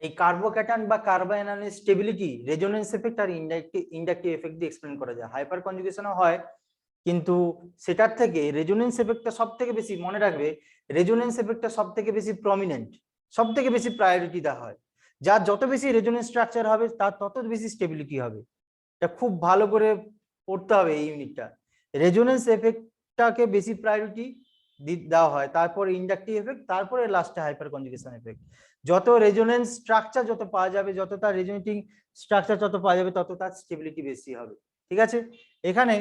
এই কার্বোক্যাটায়ন বা কার্বায়নের স্টেবিলিটি রেজোনেন্স এফেক্ট আর ইন্ডাকটিভ এফেক্ট দিয়ে এক্সপ্লেন করা যায়। হাইপার কনজুগেশনও হয়, কিন্তু সেটার থেকে রেজোনেন্স এফেক্টটা সব থেকে বেশি, মনে রাখবে রেজোনেন্স এফেক্টটা সব থেকে বেশি প্রমিনেন্ট, সব থেকে বেশি প্রায়োরিটি দেওয়া হয়। যার যত বেশি রেজোনেন্স স্ট্রাকচার হবে তার তত বেশি স্টেবিলিটি হবে। এটা খুব ভালো করে পড়তে হবে এই ইউনিটটা। রেজোনেন্স এফেক্টটাকে বেশি প্রায়োরিটি দেওয়া হয়, তারপর ইন্ডাকটিভ এফেক্ট, তারপরে লাস্টে হাইপার কনজুগেশন এফেক্ট। যত রেজোনেন্স স্ট্রাকচার যত পাওয়া যাবে, যত তার রেজোনেটিং স্ট্রাকচার যত পাওয়া যাবে, তত তার স্টেবিলিটি বেশি হবে। ঠিক আছে, এখানে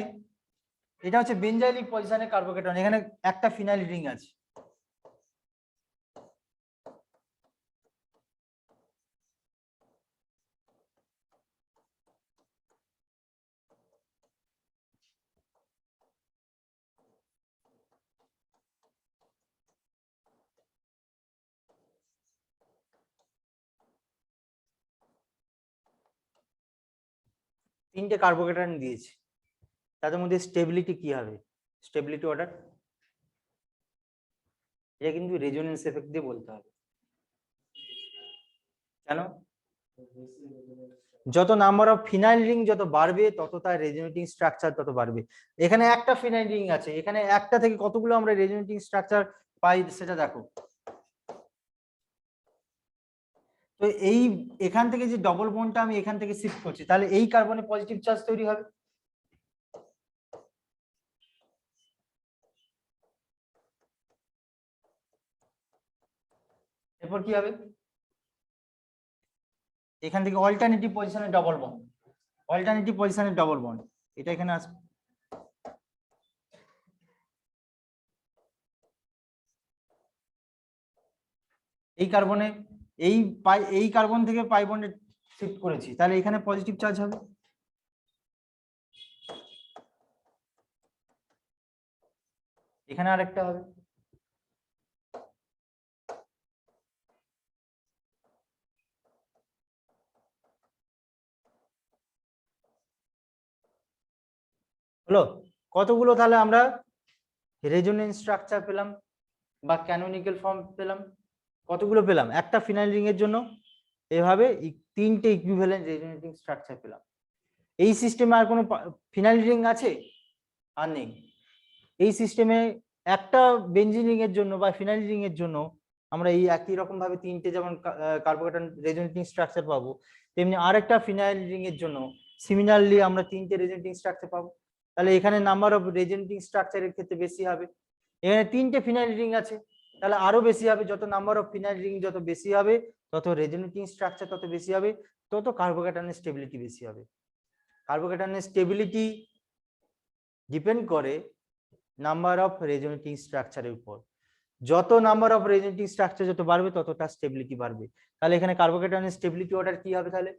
এটা হচ্ছে বেঞ্জাইলিক পজিশনে কার্বোক্যাটায়ন, এখানে একটা ফিনাইল রিং আছে। তিনটে কার্বোক্যাটায়ন দিয়েছে, তাদের মধ্যে স্টেবিলিটি কি হবে, স্টেবিলিটি অর্ডার, এটা কিন্তু রেজোনেন্স এফেক্ট দিয়ে বলতে হবে। কেন? যত নাম্বার অফ ফিনাইল রিং যত বাড়বে, তত তার রেজোনেটিং স্ট্রাকচার তত বাড়বে। এখানে একটা ফিনাইল রিং আছে, এখানে একটা থেকে কতগুলো আমরা রেজোনেটিং স্ট্রাকচার পাই সেটা দেখো। তো এই এখান থেকে যে ডবল বন্ডটা আমি এখান থেকে শিফট করছি, তাহলে এই কার্বনে পজিটিভ চার্জ তৈরি হবে। এরপর কি হবে, এখান থেকে অল্টারনেটিভ পজিশনে ডবল বন্ড, অল্টারনেটিভ পজিশনে ডবল বন্ড, এটা এখানে আসবে। এই কার্বনে এই কার্বন থেকে পাই বন্ডে শিফট করেছি, তাহলে এখানে পজিটিভ চার্জ হবে। এখানে আরেকটা হবে। হলো কতগুলো, তাহলে আমরা রেজোনেন্স স্ট্রাকচার পেলাম বা ক্যানোনিক্যাল ফর্ম পেলাম, কতগুলো পেলাম, একটা ফিনাইল রিং এর জন্য এভাবে তিনটে ইকুইভ্যালেন্ট রেজোনেটিং স্ট্রাকচার পেলাম। এই সিস্টেমে আর কোনো ফিনাইল রিং আছে? আর নেই। এই সিস্টেমে একটা বেঞ্জিন রিং এর জন্য বা ফিনাইল রিং এর জন্য আমরা এই একই রকম ভাবে তিনটে যেমন কার্বোক্যাটায়ন রেজোনেটিং স্ট্রাকচার পাবো, তেমনি আরেকটা ফিনাইল রিং এর জন্য সিমিলারলি আমরা তিনটে রেজোনেটিং স্ট্রাকচার পাবো। তাহলে এখানে নাম্বার অফ রেজোনেটিং স্ট্রাকচারের ক্ষেত্রে বেশি হবে। এখানে তিনটে ফিনাইল রিং আছে, তাহলে আরো বেশি হবে। যত নাম্বার অফ ফিনাইল রিং যত বেশি হবে, তত রেজোনেটিং স্ট্রাকচার তত বেশি হবে, তত কার্বোক্যাটায়নের স্টেবিলিটি বেশি হবে। কার্বোক্যাটায়নের স্টেবিলিটি ডিপেন্ড করে নাম্বার অফ রেজোনেটিং স্ট্রাকচারের উপর। যত নাম্বার অফ রেজোনেটিং স্ট্রাকচার যত বাড়বে, তত তার স্টেবিলিটি বাড়বে। তাহলে এখানে কার্বোক্যাটায়নের স্টেবিলিটি অর্ডার কি হবে, তাহলে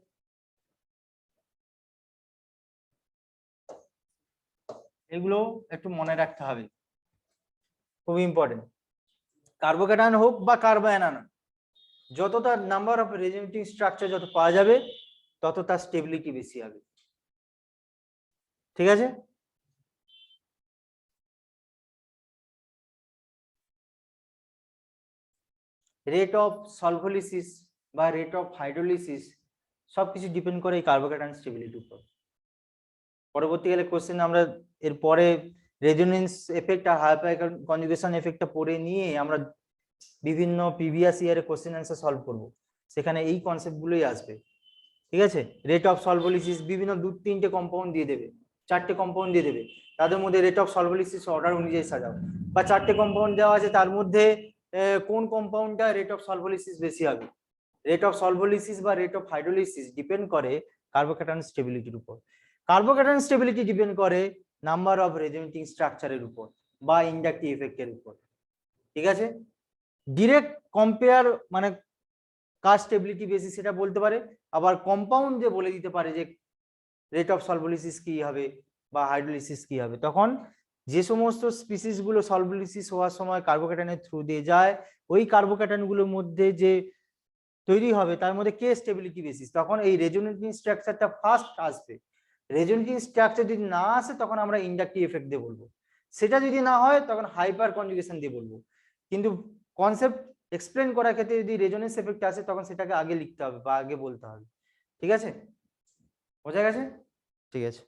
এগুলো একটু মনে রাখতে হবে, খুব ইম্পর্টেন্ট। কার্বোক্যাটায়ন হোক বা কার্বায়ন, যত তার নাম্বার অফ রেজোনেটিং স্ট্রাকচার যত পাওয়া যাবে, তত তার স্টেবিলিটি বেশি হবে। ঠিক আছে, রেট অফ সলভোলিসিস বা রেট অফ হাইড্রোলিসিস সবকিছু ডিপেন্ড করে এই কার্বোক্যাটায়ন স্টেবিলিটির উপর। পরবর্তীকালে কোশ্চেন আমরা এরপরে রেজোনেন্স এফেক্ট আর হাইপার কনজুগেশন এফেক্টটা পড়ে নিয়ে আমরা বিভিন্ন প্রিভিয়াস ইয়ারে কোশ্চেন অ্যান্সার সলভ করব, সেখানে এই কনসেপ্টগুলোই আসবে। ঠিক আছে, রেট অফ সলভোলিসিস বিভিন্ন 2-3টে কম্পাউন্ড দিয়ে দেবে, 4টে কম্পাউন্ড দিয়ে দেবে, তাদের মধ্যে রেট অফ সলভোলিসিস অর্ডার অনুযায়ী সাজাও। বা 4টে কম্পাউন্ড দেওয়া আছে, তার মধ্যে কোন কম্পাউন্ডটা রেট অফ সলভোলিসিস বেশি হবে। রেট অফ সলভোলিসিস বা রেট অফ হাইড্রোলিসিস ডিপেন্ড করে কার্বোক্যাটায়ন স্টেবিলিটির উপর। কার্বোক্যাটায়ন স্টেবিলিটি ডিপেন্ড করে নাম্বার অফ রেজোনেটিং স্ট্রাকচারের উপর বা ইন্ডাকটিভ ইফেক্টের উপর। ঠিক আছে, ডিরেক্ট কম্পেয়ার মানে কার স্টেবিলিটি বেশি সেটা বলতে পারে, আবার কম্পাউন্ড যে বলে দিতে পারে যে রেট অফ সলভোলিসিস কি হবে বা হাইড্রোলিসিস কি হবে। তখন যে সমস্ত স্পিসিস গুলো সলভোলিসিস হওয়ার সময় কার্বোক্যাটায়নের থ্রু দিয়ে যায়, ওই কার্বোক্যাটায়ন গুলোর মধ্যে যে তৈরি হবে তার মধ্যে কে স্টেবিলিটি বেসিস, তখন এই রেজোনেটিং স্ট্রাকচারটা ফার্স্ট আসবে। রেজোনেটিং স্ট্রাকচার যদি না আসে তখন আমরা ইন্ডাকটিভ এফেক্ট দিয়ে বলবো, সেটা যদি না হয় তখন হাইপার কনজুগেশন দিয়ে বলবো। কিন্তু কনসেপ্ট এক্সপ্লেন করার ক্ষেত্রে যদি রেজোনেন্স এফেক্ট আসে তখন সেটাকে আগে লিখতে হবে বা আগে বলতে হবে। ঠিক আছে, বোঝা গেছে? ঠিক আছে।